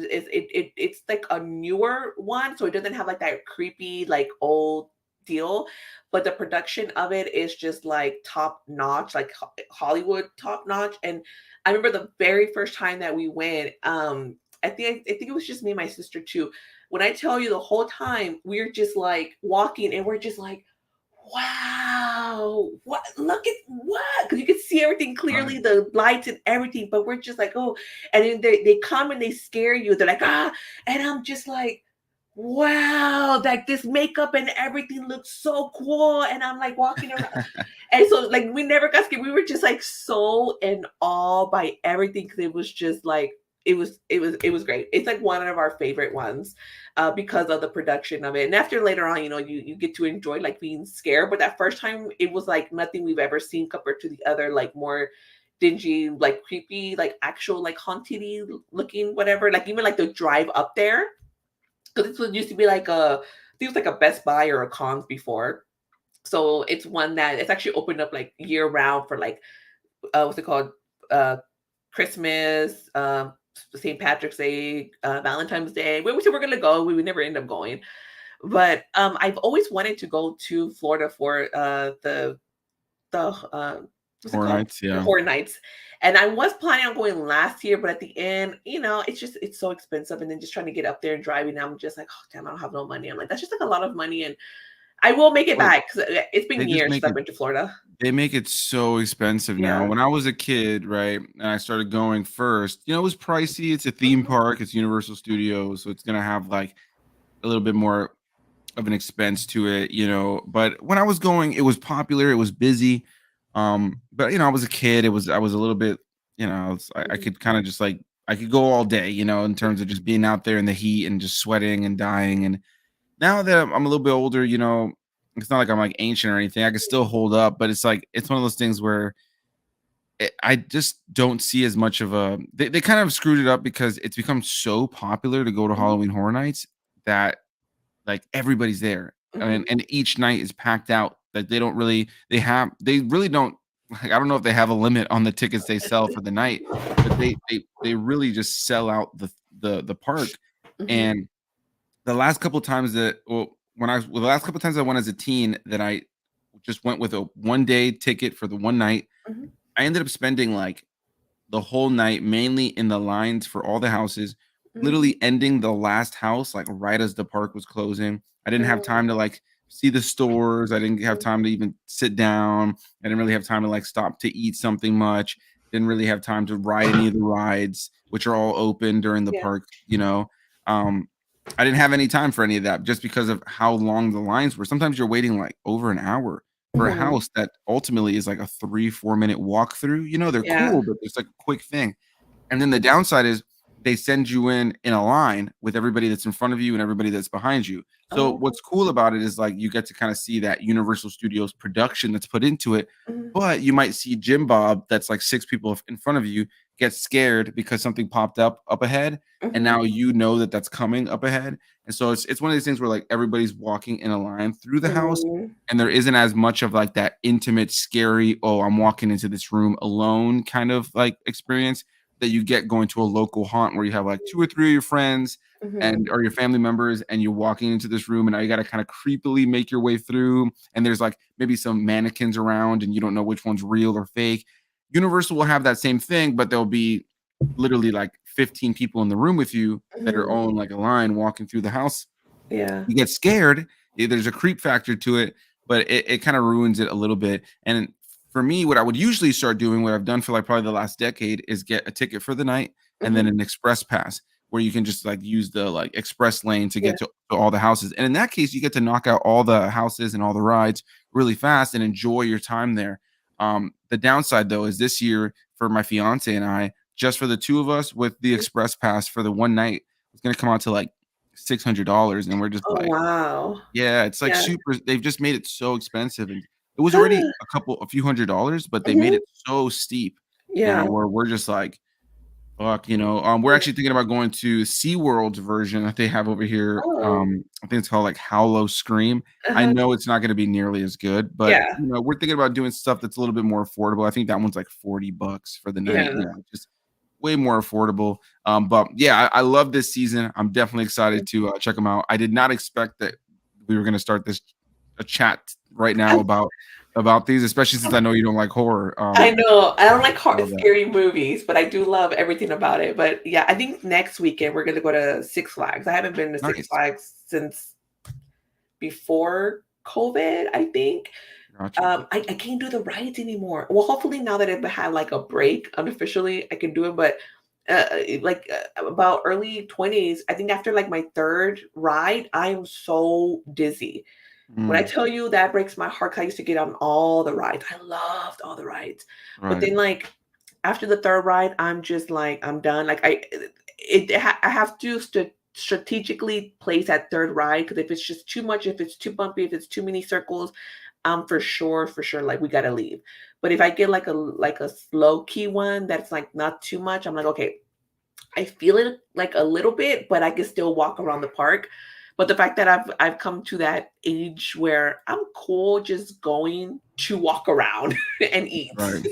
like a newer one, so it doesn't have like that creepy like old deal, but the production of it is just like top notch, like Hollywood top notch. And I remember the very first time that we went, I think it was just me and my sister too. When I tell you, the whole time we're just like walking and we're just like, wow, what, look at what, because you can see everything Right. clearly, the lights and everything, but we're just like, oh. And then they come and they scare you, they're like, and I'm just like, wow, like this makeup and everything looks so cool. And I'm like walking around, and so like we never got scared. We were just like so in awe by everything, because it was just like it was great. It's like one of our favorite ones, because of the production of it. And after later on, you get to enjoy like being scared. But that first time, it was like nothing we've ever seen compared to the other like more dingy, like creepy, like actual like haunted looking whatever. Like even like the drive up there, because this was used to be like I think it was like a Best Buy or a Cons before. So it's one that it's actually opened up like year round for like what's it called? Uh Christmas, St. Patrick's Day, Valentine's Day. We said we're gonna go. We would never end up going. But I've always wanted to go to Florida for the what's it Horror called? Nights, yeah. Horror Nights. And I was planning on going last year, but at the end, it's so expensive. And then just trying to get up there and driving, I'm just like, oh damn, I don't have no money. I'm like, that's just like a lot of money. And I will make it Well, back because it's been they just years since make I've it been to Florida. they make it so expensive now. Yeah. When I was a kid, right, and I started going first, it was pricey. It's a theme Mhm. park, it's Universal Studios, so it's gonna have like a little bit more of an expense to it. But when I was going, it was popular, it was busy. But I was a kid, I was a little bit, I Mhm. could kind of just like I could go all day, in terms of just being out there in the heat and just sweating and dying. And now that I'm a little bit older, it's not like I'm like ancient or anything. I can still hold up, but it's like it's one of those things where I just don't see as much of a they kind of screwed it up because it's become so popular to go to Mhm, Halloween Horror Nights that like everybody's there mhm. and each night is packed out. Like they really don't like I don't know if they have a limit on the tickets they sell for the night, but they really just sell out the park. Mhm, And the last couple times that the last couple times I went as a teen that I just went with a 1 day ticket for the one night, mhm, I ended up spending like the whole night, mainly in the lines for all the houses, mhm, literally ending the last house, like, right as the park was closing. I didn't have mm, time to, like, see the stores, I didn't have time to even sit down, I didn't really have time to, like, stop to eat something much, didn't really have time to ride any of the rides, which are all open during the yeah, park, you know? Um, I didn't have any time for any of that just because of how long the lines were. Sometimes you're waiting, like, over an hour for a mhm, house that ultimately is like a 3, 4-minute walkthrough. You know, they're yeah, cool, but it's like a quick thing. And then the downside is they send you in a line with everybody that's in front of you and everybody that's behind you. So oh, what's cool about it is like you get to kind of see that Universal Studios production that's put into it, mhm, but you might see Jim Bob that's like 6 people in front of you get scared because something popped up ahead, and mhm, now you know that that's coming up ahead. And so it's one of these things where like everybody's walking in a line through the house mhm, and there isn't as much of like that intimate, scary, oh, I'm walking into this room alone kind of like experience that you get going to a local haunt where you have like 2 or 3 of your friends mhm, and or your family members and you're walking into this room and now you got to kind of creepily make your way through and there's like maybe some mannequins around and you don't know which one's real or fake. Universal will have that same thing, but there'll be literally like 15 people in the room with you that are mhm, on like a line walking through the house. yeah, You get scared, there's a creep factor to it, but it kinda ruins it a little bit, and for me, what I would usually start doing, what I've done for, like, probably the last decade, is get a ticket for the night and then mhm, an express pass where you can just, like, use the, like, express lane to yeah, get to all the houses, and in that case, you get to knock out all the houses and all the rides really fast and enjoy your time there. The downside, though, is this year for my fiancé and I, just for the 2 of us with the mhm. express pass for the one night, it's gonna come out to, like, $600, and we're just Oh, like wow. yeah, it's like Yeah. super they've just made it so expensive, and it was already a few $100s, but they made Mhm, it so steep now yeah, where we're just like, "Fuck," we're yeah. actually thinking about going to SeaWorld's version that they have over here, Oh, I think it's called, like, Howlow Scream. I uh-huh, know it's not gonna be nearly as good, but, yeah, we're thinking about doing stuff that's a little bit more affordable. I think that one's like $40 for the night, yeah. just way more affordable, but yeah, I love this season. I'm definitely excited to, check them out. I did not expect that we were gonna start this a chat right now about these, especially since I know you don't like horror, I know. I don't like love that. scary movies, but I do love everything about it. But yeah, I think next weekend we're gonna go to Six Flags. I haven't been to Six Nice. Flags since before COVID, I think. Gotcha. I can't do the rides anymore. Well, hopefully now that I've had like a break unofficially, I can do it. But about early 20s, I think after like my third ride, I am so dizzy. When I Mm, tell you that breaks my heart, 'cause I used to get on all the rides. I loved all the rides. But right, then, like, after the 3rd ride, I'm just like, I'm done. Like, I have to strategically place that 3rd ride, because if it's just too much, if it's too bumpy, if it's too many circles, I'm for sure, like, we gotta leave. But if I get like a slow key one that's, like, not too much, I'm like, "Okay, I feel it like a little bit, but I can still walk around the park." But the fact that I've come to that age where I'm cool just going to walk around and eat. right.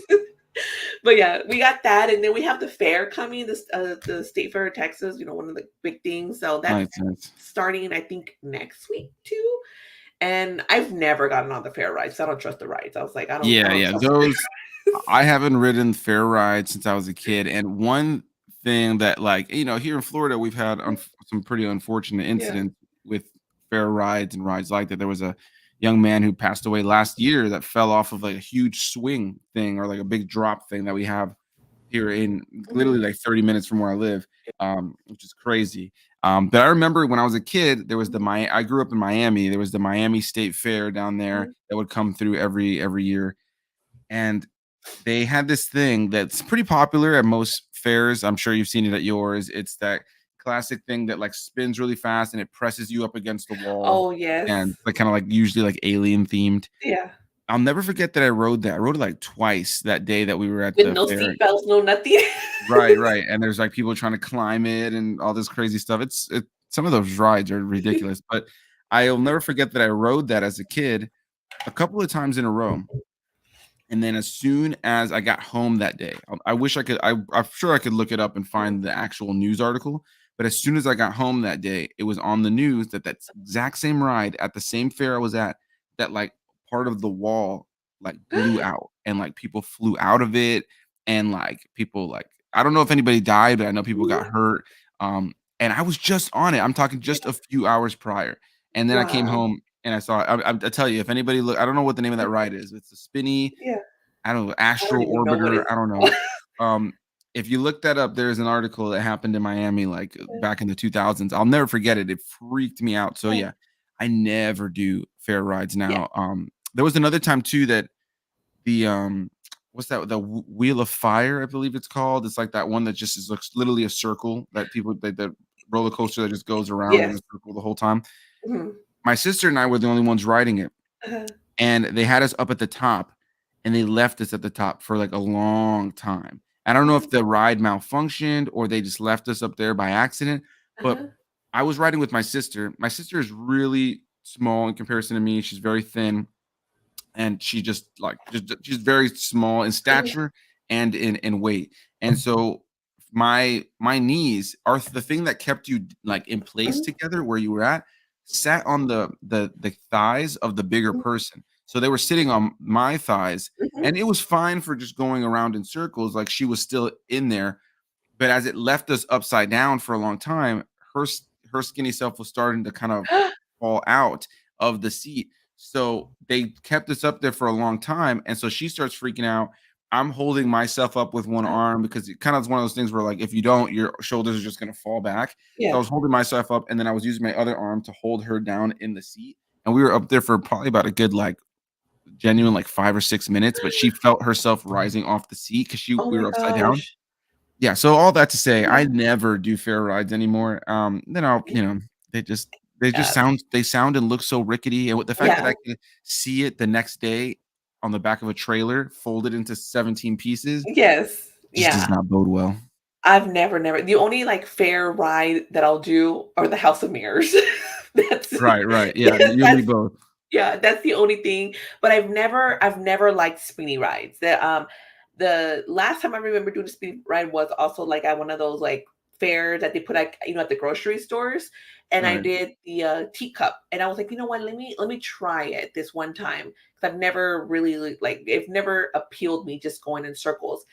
But yeah, we got that, and then we have the fair coming, the State Fair of Texas, one of the big things. So that's Nice, nice. starting, I think, next week too. And I've never gotten on the fair rides. So I don't trust the rides. I was like, I Yeah, don't yeah, trust it. those I haven't ridden fair rides since I was a kid, and one thing that, like, here in Florida, we've had some pretty unfortunate Yeah. incidents with fair rides and rides like that. There was a young man who passed away last year that fell off of, like, a huge swing thing or, like, a big drop thing that we have here in Mhm. literally, like, 30 minutes from where I live, which is crazy. But I remember when I was a kid, there was Mhm. I grew up in Miami, there was the Miami State Fair down there Mhm. that would come through every year, and they had this thing that's pretty popular at most fairs. I'm sure you've seen it at yours. It's that classic thing that like spins really fast and it presses you up against the wall, Oh, and yes. like kind of like usually like alien themed. Yeah. I'll never forget that I rode that. I rode it like twice that day that we were at With the no fair. seat belts, no nothing. Right, right, and there's, like, people trying to climb it and all this crazy stuff. Some of those rides are ridiculous, but I'll never forget that I rode that as a kid a couple of times in a row, and then as soon as I got home that day, I wish I could I'm sure I could look it up and find the actual news article, but as soon as I got home that day, it was on the news that that exact same ride at the same fair I was at, that, like, part of the wall, like, blew out, and, like, people flew out of it, and, like, people, like I don't know if anybody died, but I know people got Mhm. hurt, and I was just on it. I'm talking just a few hours prior, and then I came Wow. home and I saw it. I tell you, if anybody look I don't know what the name of that ride is. It's a spinny Yeah. I don't know, I don't Astro even know what Orbiter, it's I don't know. Um, if you look that up, there's an article that happened in Miami, like, back in the 2000s. I'll never forget it, it freaked me out, so, Yeah. yeah, I never do fair rides Yeah. now. There was another time too that the, what's that? The Wheel of Fire, I believe it's called. It's like that one that just is looks literally a circle that people that the roller coaster that just goes around in a Yes. circle the whole time. Mhm. My sister and I were the only ones riding it. Uh-huh. And they had us up at the top, and they left us at the top for, like, a long time. I don't know if the ride malfunctioned or they just left us up there by accident, but Uh-huh. I was riding with my sister. My sister is really small in comparison to me, she's very thin, and she just, like, just she's very small in Mhm. stature and in weight, and so my knees are the thing that kept you, like, in place Mhm. together where you were at, sat on the thighs of the bigger Mhm. person. So they were sitting on my thighs, Mhm. and it was fine for just going around in circles, like, she was still in there, but as it left us upside down for a long time, her skinny self was starting to kind of fall out of the seat. So they kept us up there for a long time. And so she starts freaking out. I'm holding myself up with one arm because it kind of is one of those things where, like, if you don't, your shoulders are just going to fall back. So I Yeah. was holding myself up and then I was using my other arm to hold her down in the seat. And we were up there for probably about a good, like, genuine, like 5 or 6 minutes. But she felt herself rising off the seat because Oh we my were upside down. gosh. Yeah, so all that to say, Yeah. I never do fair rides anymore. Then I'll they just Yeah. they sound and look so rickety, and with the fact that Yeah. I can see it the next day on the back of a trailer folded into 17 pieces Yes. just does Yeah. not bode well. I've never the only, like, fair ride that I'll do are the House of Mirrors. That's Right, right, yeah, you and me that's both. yeah, that's the only thing, but I've never liked spinny rides. The last time I remember doing a spinny ride was also, like, at one of those, like, fairs that they put, like, at the grocery stores, and I Right. did the, teacup, and I was like, "You know what? Let me try it this one time because 'cause I've never really, like, it never appealed me just going in circles."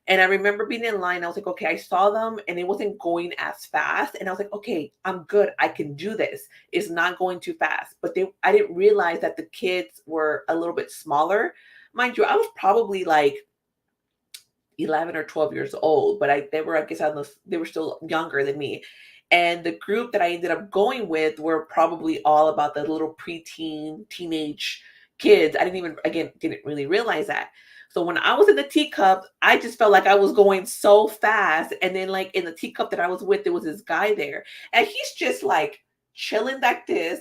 And I remember being in line, I was like, "Okay," I saw them and it wasn't going as fast, and I was like, "Okay, I'm good. I can do this. It's not going too fast." But I didn't realize that the kids were a little bit smaller. Mind you, I was probably like 11 or 12 years old, but they were, I guess, they were still younger than me. And the group that I ended up going with were probably all about the little preteen, teenage kids. I didn't even, again, didn't really realize that. So when I was in the teacup, I just felt like I was going so fast. And then, like, in the teacup that I was with, there was this guy there, and he's just like chilling like this.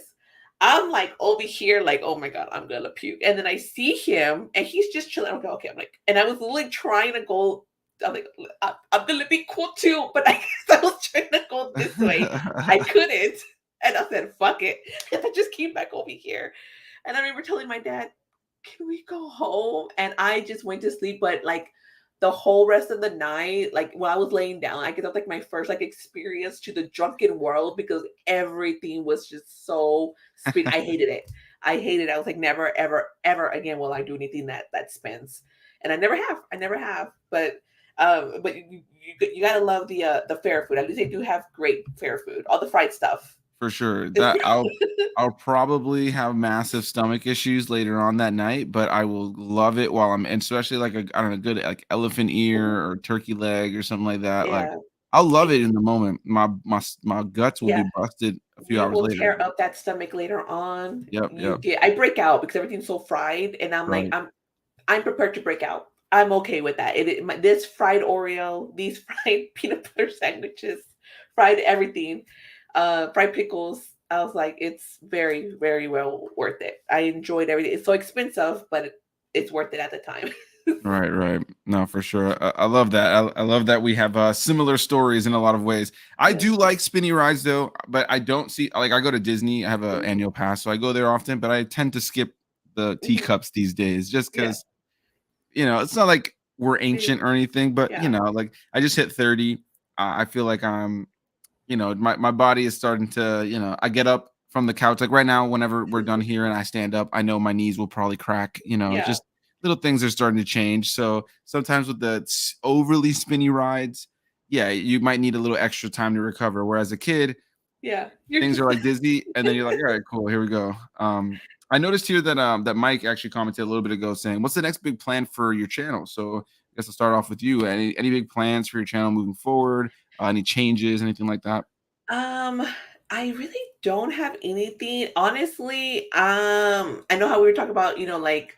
I'm like over here, like, oh my God, I'm gonna puke. And then I see him and he's just chilling. Okay, okay. I'm like, and I was literally trying to go. I'm like, I'm gonna be cool too, but I guess I was trying to go this way. I couldn't. And I said, fuck it. And I just came back over here. And I remember telling my dad, can we go home? And I just went to sleep. But like the whole rest of the night, like while I was laying down, I guess that was like my first like experience to the drunken world because everything was just so speed. I hated it. I hated it. I was like, never, ever, ever again will I do anything that spins. And I never have. I never have. But you gotta love the fair food. At least they do have great fair food. All the fried stuff. For sure. That I'll probably have massive stomach issues later on that night, but I will love it while I'm and especially like a I don't know, good like elephant ear or turkey leg or something like that. Like Yeah. I'll love It, it in the moment. My guts will yeah. be busted a few You hours will later, tear but up that stomach later on. yep, yep. I break out because everything's so fried, and I'm like, Right. I'm prepared to break out. I'm okay with that. This fried Oreo, these fried peanut butter sandwiches fried everything, fried pickles. I was like, it's very, very well worth it. I enjoyed everything. It's so expensive, but it's worth it at the time. Right, right. No, for sure. I love that. I love that we have similar stories in a lot of ways. I Yeah. do like spinny rides though, but I don't see like I go to Disney. I have an Mhm, annual pass, so I go there often. But I tend to skip the mhm. teacups these days, just Yeah. because it's not like we're They ancient or anything. But yeah. like I just hit 30. I feel like I'm my body is starting to, I get up from the couch. Like right now, whenever we're done here and I stand up, I know my knees will probably crack, Yeah. just little things are starting to change. So sometimes with the overly spinny rides, yeah, you might need a little extra time to recover. Whereas a kid, Yeah. You're things just are like dizzy, and then you're like, all right, cool, here we go. I noticed here that that Mike actually commented a little bit ago saying, "What's the next big plan for your channel?" So I guess I'll start off with you. Any big plans for your channel moving forward? Any changes, anything like that? Um, I really don't have anything. Honestly, I know how we were talking about, like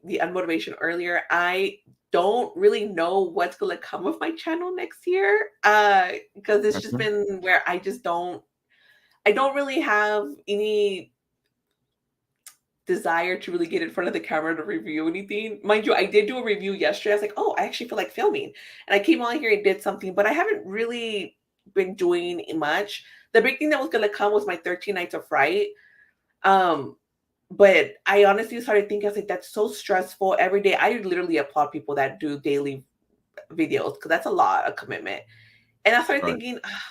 the unmotivation earlier. I don't really know what's gonna come of my channel next year. Because it's just Gotcha. been where I don't really have any desire to really get in front of the camera to review anything. Mind you, I did do a review yesterday. I was like, oh, I actually feel like filming. And I came on here and did something, but I haven't really been doing much. The big thing that was gonna come was my 13 Nights of Fright. Um, but I honestly started thinking, I was like, that's so stressful every day. I literally applaud people that do daily videos because that's a lot of commitment. And I started Right. thinking, "Ah,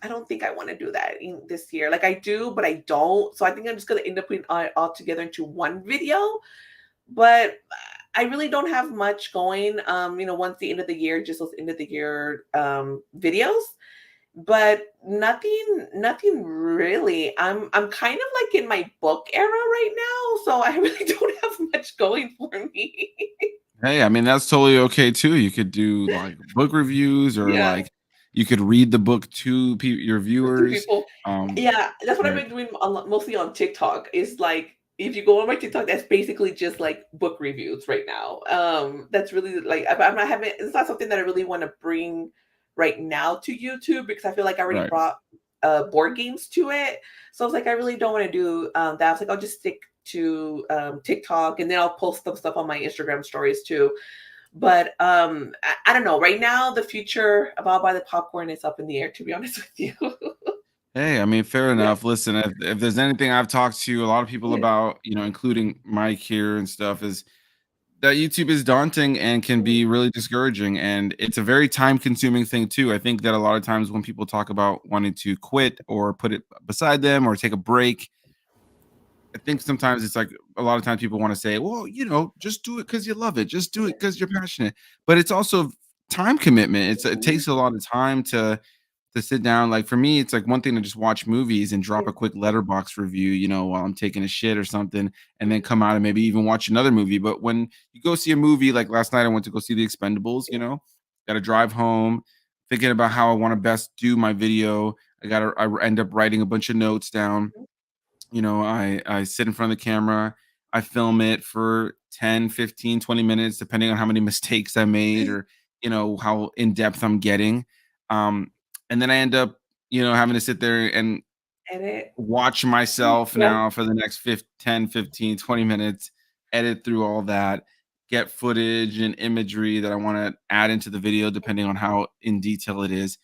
I don't think I want to do that this year. Like I do, but I don't. So I think I'm just gonna end up putting all together into one video. But I really don't have much going. Once the end of the year, just those end of the year videos. But nothing really. I'm kind of like in my book era right now, so I really don't have much going for me. Hey, I mean, that's totally okay too. You could do like book reviews or Yeah. like you could read the book to your To viewers. people. Um, Yeah, that's what I've right, been doing a lot, mostly on TikTok. Is like if you go on my TikTok, that's basically just like book reviews right now. That's really like I'm not having. It's not something that I really want to bring right now to YouTube because I feel like I already right. brought board games to it. So I was like, I really don't want to do that. I was like, I'll just stick to TikTok and then I'll post some stuff on my Instagram stories too. But I don't know. Right now, the future of I'll buy the popcorn is up in the air. To be honest with you. Hey, I mean, fair Yeah. enough. Listen, if there's anything I've talked to a lot of people Yeah. about, including Mike here and stuff, is that YouTube is daunting and can Mhm. be really discouraging. And it's a very time consuming thing, too. I think that a lot of times when people talk about wanting to quit or put it beside them or take a break, I think sometimes it's like a lot of times people want to say, well, just do it because you love it. Just do it because you're passionate. But it's also time commitment. It Mhm. takes a lot of time to sit down. Like for me, it's like one thing to just watch movies and drop Yeah. a quick letterbox review, while I'm taking a shit or something, and then Mhm. come out and maybe even watch another movie. But when you go see a movie, like last night, I went to go see The Expendables, Yeah. got to drive home, thinking about how I want to best do my video. I end up writing a bunch of notes down. Mhm. I sit in front of the camera, I film it for 10, 15, 20 minutes, depending on how many mistakes I made or, how in depth I'm getting. Um, and then I end up, having to sit there and Edit. watch myself Yeah. now for the next 10, 15, 20 minutes, edit through all that, get footage and imagery that I want to add into the video, depending on how in detail it is,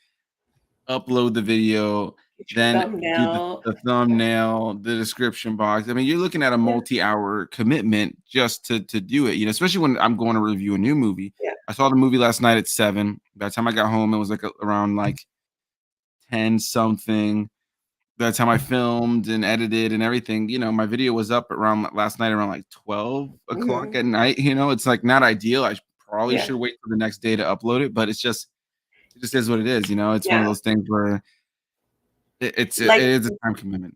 upload the video, Get your then do the thumbnail. the thumbnail, the description box. I mean, you're looking at a Yeah. multi-hour commitment just to do it, especially when I'm going to review a new movie. Yeah. I saw the movie last night at 7. By the time I got home, it was like around like 10 something. By the time I filmed and edited and everything, my video was up around last night around like 12 o'clock Mhm. at night. It's like not ideal. I probably Yeah. should wait for the next day to upload it, but it just is what it is. It's one of Yeah. those things where it Like is a time commitment.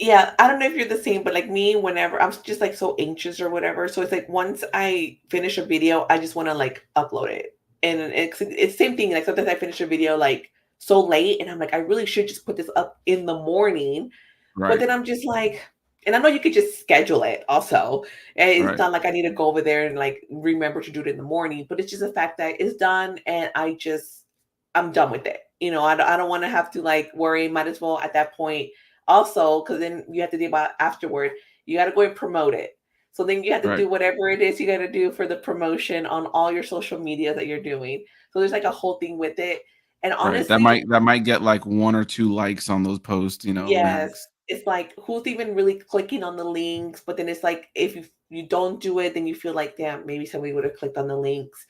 yeah, I don't know if you're the same, but like me, whenever I'm just like so anxious or whatever. So it's like once I finish a video, I just want to like upload it. And it's same thing. Like sometimes I finish a video like so late and I'm like, I really should just put this up in the morning. But Right, then I'm just like, and I know you could just schedule it also. And it's right. not like I need to go over there and like remember to do it in the morning, but it's just the fact that it's done and I'm done with it. I don't want to have to like worry. Might as well at that point also, because then you have to think about afterward. You got to go and promote it. So then you have to Right. do whatever it is you got to do for the promotion on all your social media that you're doing. So there's like a whole thing with it. And Right. honestly, That might get like one or two likes on those posts, yes, max. it's like who's even really clicking on the links? But then it's like if you don't do it, then you feel like, damn, maybe somebody would have clicked on the links.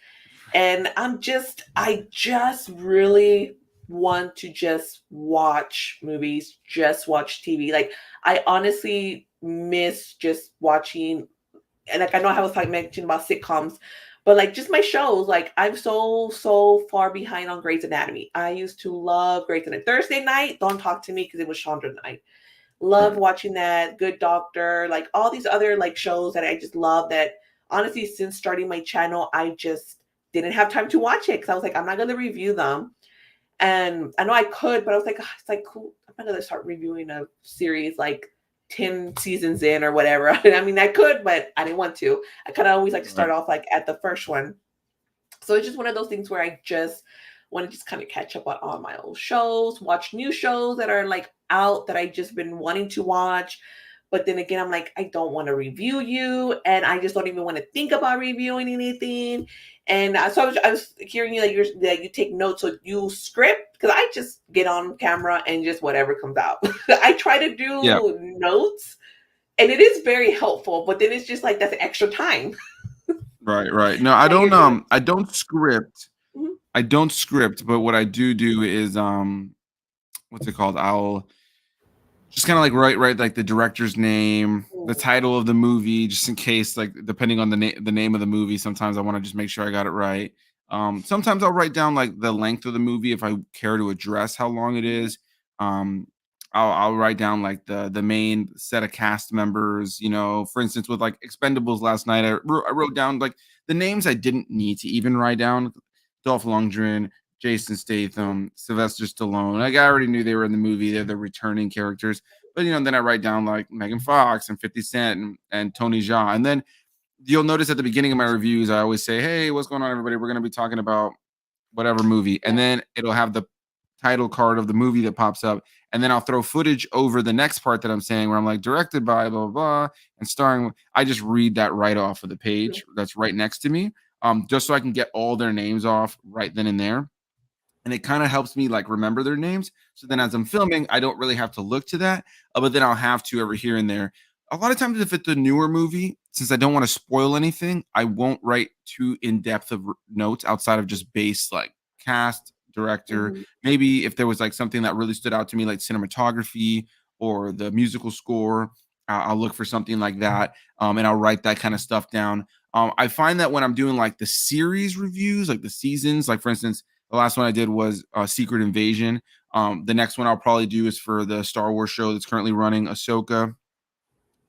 And I just really want to just watch movies, just watch TV. Like I honestly miss just watching, and like I know I was like mentioning about sitcoms, but like just my shows. Like I'm so far behind on Grey's Anatomy. I used to love Grey's Anatomy. Thursday night, don't talk to me because it was Chandra night. Love Right. watching that. Good Doctor, like all these other like shows that I just love. That honestly, since starting my channel, I just didn't have time to watch it because I was like, I'm not gonna review them. And I know I could, but I was like, it's like cool. I'm not gonna start reviewing a series like 10 seasons in or whatever. I mean, I could, but I didn't want to. I kind of always like to Right. start off like at the first one. So it's just one of those things where I just want to just kind of catch up on all my old shows, watch new shows that are like out that I just been wanting to watch. But then again, I'm like, I don't want to review you, and I just don't even want to think about reviewing anything. And so I was hearing you that you take notes, so you script because I just get on camera and just whatever comes out. I try to Yeah. do notes, and it is very helpful. But then it's just like that's extra time Right. Right. No, that you're doing. I don't script. Mhm. I don't script, but what I do is what's it called? I'll just kind of like write like the director's name, the Mm. title of the movie, just in case, like depending on the name of the movie. Sometimes I want to just make sure I got it right. Sometimes I'll write down like the length of the movie if I care to address how long it Mhm. is. Um, I'll write down like the main set of cast members. For instance, with like Expendables last night, I wrote down like the names I didn't need to even write down: Dolph Lundgren, Jason Statham, Sylvester Stallone. Like I already knew they were in the movie; they're the returning characters. But then I write down like Megan Fox and 50 Cent and Tony Jaa. And then you'll notice at the beginning of my reviews, I always say, "Hey, what's going on, everybody? We're going to be talking about whatever movie." And Yeah. then it'll have the title card of the movie that pops up. And then I'll throw footage over the next part that I'm saying, where I'm like, directed by blah, blah, blah, and starring. I just read that right off of the Mhm. page that's right next to me, just so I can get all their names off right then and there, and it kind of helps me like remember their names. So then as I'm filming, I don't really have to look to that, but then I'll have to every here and there. A lot of times, if it's a newer movie, since I don't want to spoil anything, I won't write too in depth of notes outside of just base like cast, director. Mhm. Maybe if there was like something that really stood out to me, like cinematography or the musical score, I'll look for something like that, and I'll write that kind of stuff down. I find that when I'm doing like the series reviews, like the seasons, like for instance, the last one I did was Secret Invasion. The next one I'll probably do is for the Star Wars show that's currently running, Ahsoka.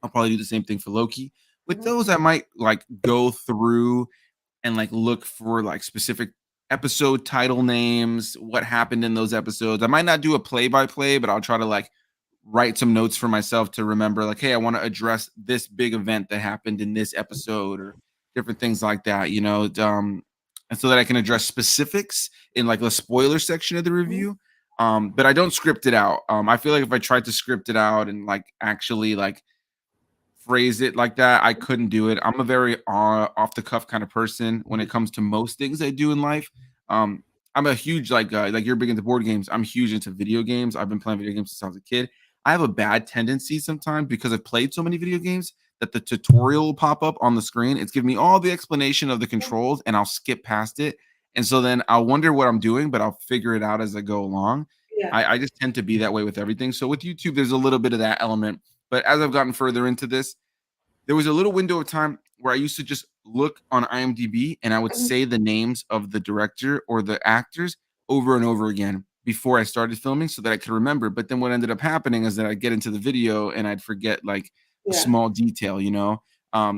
I'll probably do the same thing for Loki. With Mhm. those, I might like go through and like look for like specific episode title names, what happened in those episodes. I might not do a play by play, but I'll try to like write some notes for myself to remember, like, hey, I want to address this big event that happened in this episode or different things like that, and so that I can address specifics in like the spoiler section of the Mhm. review. But I don't script it out. I feel like if I tried to script it out and like actually like phrase it like that, I couldn't do it. I'm a very off the cuff kind of person when it comes to most things I do in life. Um, I'm a huge like you're big into board games. I'm huge into video games. I've been playing video games since I was a kid. I have a bad tendency sometimes because I've played so many video games that the tutorial will pop up on the screen. It's giving me all the explanation of the controls and I'll skip past it. And so then I'll wonder what I'm doing, but I'll figure it out as I go along. Yeah. I just tend to be that way with everything. So with YouTube, there's a little bit of that element. But as I've gotten further into this, there was a little window of time where I used to just look on IMDb and I would Mhm. say the names of the director or the actors over and over again before I started filming so that I could remember. But then what ended up happening is that I'd get into the video and I'd forget like a Yeah. small detail.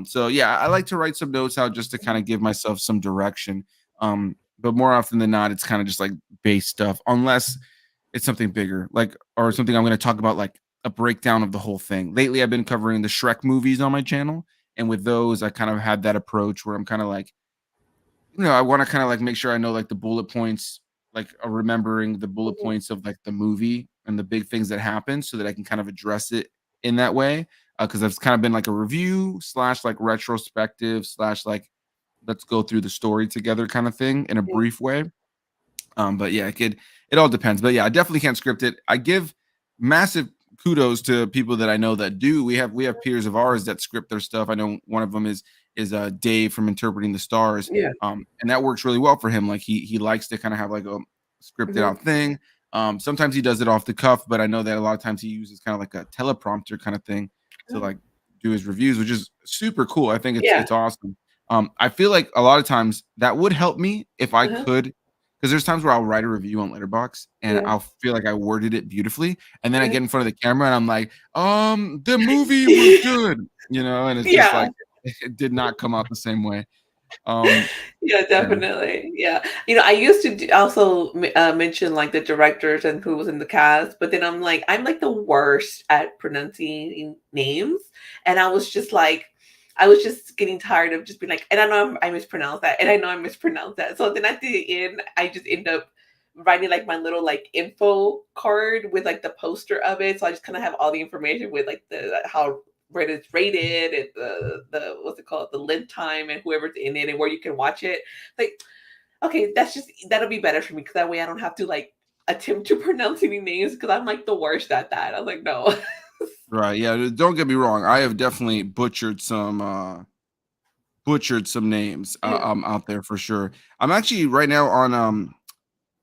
So yeah, I like to write some notes out just to kind of give myself some direction. But more often than not, it's kind of just like base stuff, unless it's something bigger, like or something I'm going to talk about, like a breakdown of the whole thing. Lately, I've been covering the Shrek movies on my channel, and with those, I kind of had that approach where I'm kind of like, I want to kind of like make sure I know like the bullet points like remembering the bullet Mhm. points of like the movie and the big things that happen so that I can kind of address it in that way. Because I've kind of been like a review slash like retrospective slash like let's go through the story together kind of thing in a Yeah. brief way. But yeah, it all depends. But yeah, I definitely can't script it. I give massive kudos to people that I know that do. We have peers of ours that script their stuff. I know one of them is Dave from Interpreting the Stars. Yeah. And that works really well for him. Like he likes to kind of have like a scripted Mhm. out thing. Sometimes he does it off the cuff, but I know that a lot of times he uses kind of like a teleprompter kind of thing to Oh. like do his reviews, which is super cool. I think Yeah. it's awesome. I feel like a lot of times that would help me if I Uh-huh. could, because there's times where I'll write a review on Letterbox and Yeah. I'll feel like I worded it beautifully, and then I Uh-huh. get in front of the camera and I'm like, the movie was good, and it's just Yeah. like it did not come out the same way. Um, Yeah, yeah, definitely. Yeah. I used to also mention like the directors and who was in the cast, but then I'm like the worst at pronouncing names. And I was just getting tired of just being like, and I know I mispronounced that, and I know I mispronounced that. So then at the end, I just end up writing like my little like info card with like the poster of it. So I just kind of have all the information with like the how where it's rated and the what's it called, the length time and whoever's in it and where you can watch it. Like, okay, that'll be better for me because that way I don't have to like attempt to pronounce any names because I'm like the worst at that. I was like, no. right. Yeah, don't get me wrong. I have definitely butchered some names Yeah. out there for sure. I'm actually right now on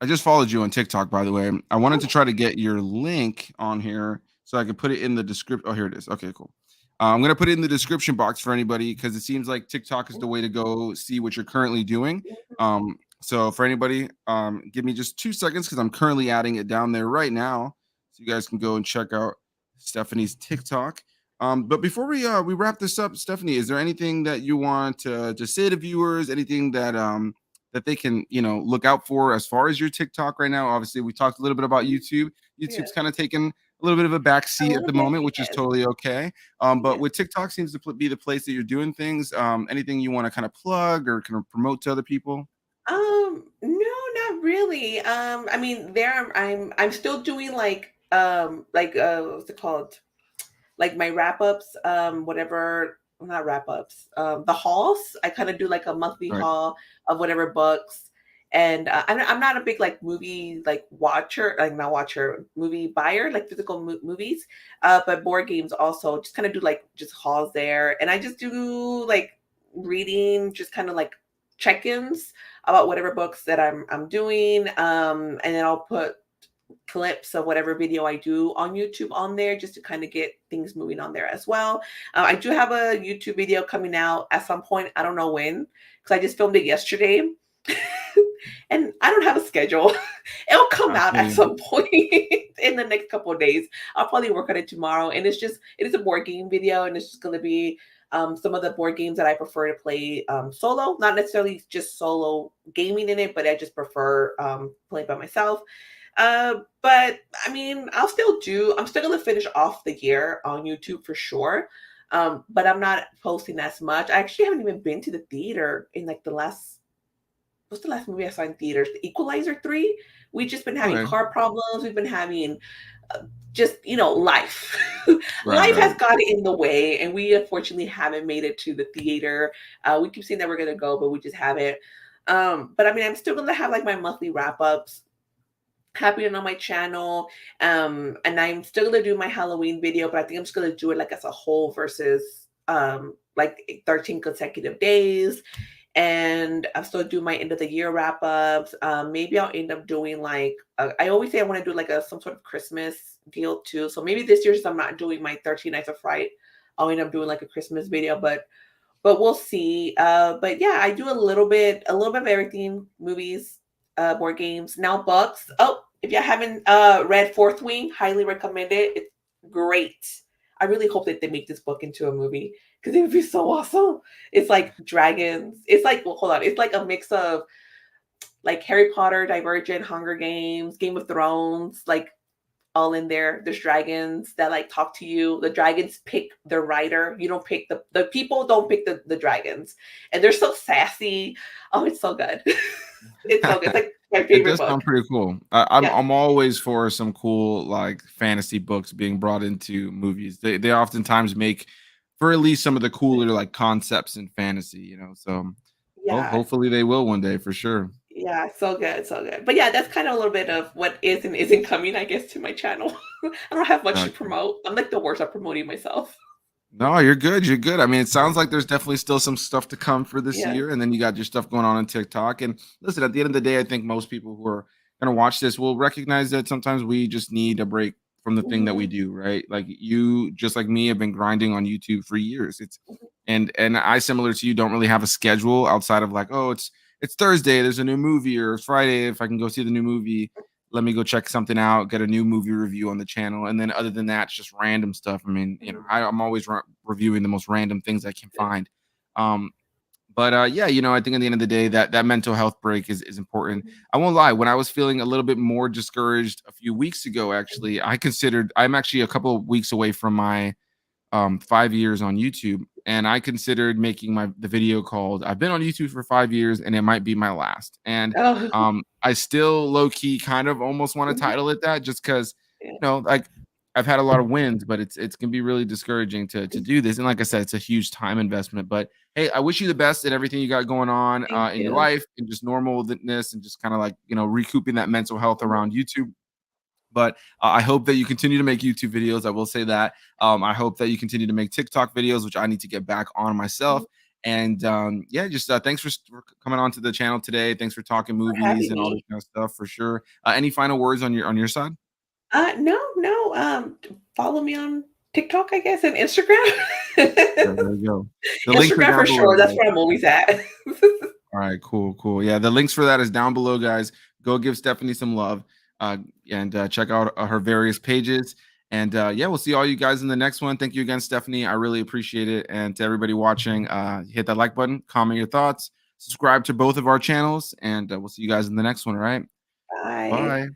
I just followed you on TikTok, by the way. I wanted to Oh, try to get your link on here so I could put it in the description. Oh, here it is. Okay, cool. I'm gonna put it in the description box for anybody because it seems like TikTok is the way to go see what you're currently doing. So for anybody, give me just 2 seconds because I'm currently adding it down there right now, so you guys can go and check out Stephanie's TikTok. But before we wrap this up, Stephanie, is there anything that you want to say to viewers? Anything that they can look out for as far as your TikTok right now? Obviously, we talked a little bit about YouTube. yeah. YouTube's kind of taken a little bit of a back A seat at little the bit, moment, which is yes. totally okay. But Yeah. with TikTok seems to be the place that you're doing things. Anything you want to kind of plug or kind of promote to other people? No, not really. I mean, I'm still doing like what's it called? Like my wrap ups, whatever, well, not wrap ups, the hauls. I kind of do like a monthly Right. haul of whatever books. And I'm not a big like movie like watcher, like not watcher, movie buyer, like physical movies, but board games also. Just kind of do like just hauls there, and I just do like reading, just kind of like check-ins about whatever books that I'm doing, and then I'll put clips of whatever video I do on YouTube on there just to kind of get things moving on there as well. I do have a YouTube video coming out at some point. I don't know when because I just filmed it yesterday. And I don't have a schedule. It'll come I out feel at you. some point in the next couple of days. I'll probably work on it tomorrow. And it is a board game video, and it's just going to be some of the board games that I prefer to play solo, not necessarily just solo gaming in it, but I just prefer playing by myself. But I mean, I'm still gonna finish off the year on YouTube for sure. But I'm not posting as much. I actually haven't even been to the theater in like what's the last movie I saw in theaters? The Equalizer 3. We've just been having Okay. car problems. We've been having just, life. Right. Life has Right. got in the way, and we unfortunately haven't made it to the theater. We keep saying that we're gonna go, but we just haven't. But I mean, I'm still gonna have like my monthly wrap ups happening on my channel. And I'm still gonna do my Halloween video, but I think I'm just gonna do it like as a whole versus like 13 consecutive days. And I'll still do my end of the year wrap ups. Maybe I'll end up doing like I always say I want to do like some sort of Christmas deal too. So maybe this year, since I'm not doing my 13 Nights of Fright, I'll end up doing like a Christmas video. But we'll see. But yeah, I do a little bit of everything: movies, board games, now books. Oh, if you haven't read Fourth Wing, highly recommend it. It's great. I really hope that they make this book into a movie because it would be so awesome. It's like dragons. It's like, well, hold on. It's like a mix of like Harry Potter, Divergent, Hunger Games, Game of Thrones, like all in there. There's dragons that like talk to you. The dragons pick their rider. You don't pick the people don't pick the dragons. And they're so sassy. Oh, it's so good. It's so good. It's like My It favorite does book. sound pretty cool. I'm Yeah. I'm always for some cool like fantasy books being brought into movies. They oftentimes make for at least some of the cooler like concepts in fantasy, you know. So well, Yeah. hopefully they will one day for sure. Yeah, so good, so good. But yeah, that's kind of a little bit of what is and isn't coming, I guess, to my channel. I don't have much to Gotcha. promote. I'm like the worst at promoting myself. No, you're good. You're good. I mean, it sounds like there's definitely still some stuff to come for this Yeah. year, and then you got your stuff going on TikTok. And listen, at the end of the day, I think most people who are going to watch this will recognize that sometimes we just need a break from the thing that we Mhm, do, right? Like you, just like me, have been grinding on YouTube for years. It's mhm, and I, similar to you, don't really have a schedule outside of like, oh, it's Thursday, there's a new movie, or Friday, if I can go see the new movie, let me go check something out, get a new movie review on the channel. And then other than that, it's just random stuff. I mean, you know, mhm. I'm always reviewing the most random things I can find. Um, but yeah, you know, I think at the end of the day, that mental health break is important. Mhm, I won't lie. When I was feeling a little bit more discouraged a few weeks ago, actually, I'm actually a couple of weeks away from my 5 years on YouTube, and I considered making the video called "I've been on YouTube for 5 years and it might be my last." And Oh, I still low key kind of almost want to mhm, title it that, just because yeah, like I've had a lot of wins, but it's gonna be really discouraging to mhm. do this. And like I said, it's a huge time investment. But hey, I wish you the best in everything you got going on Thank in your you. life and just normalness and just kind of like recouping that mental health Mhm, around YouTube. But I hope that you continue to make YouTube videos. I will say that. I hope that you continue to make TikTok videos, which I need to get back on mhm. myself. And yeah, just thanks for coming on to the channel today. Thanks for talking For movies having and all this me. kind of stuff for sure. Any final words on your side? No, no, follow me on TikTok, I guess, and Instagram. There we go. The links are Instagram down for below, sure, that's guys. where I'm always at. All right, cool, cool. Yeah, the links for that is down below, guys. Go give Stephanie some love, and check out her various pages. And yeah, we'll see all you guys in the next one. Thank you again, Stephanie. I really appreciate it. And to everybody watching, hit that like button, comment your thoughts, subscribe to both of our channels, and we'll see you guys in the next one. All right, Bye. bye.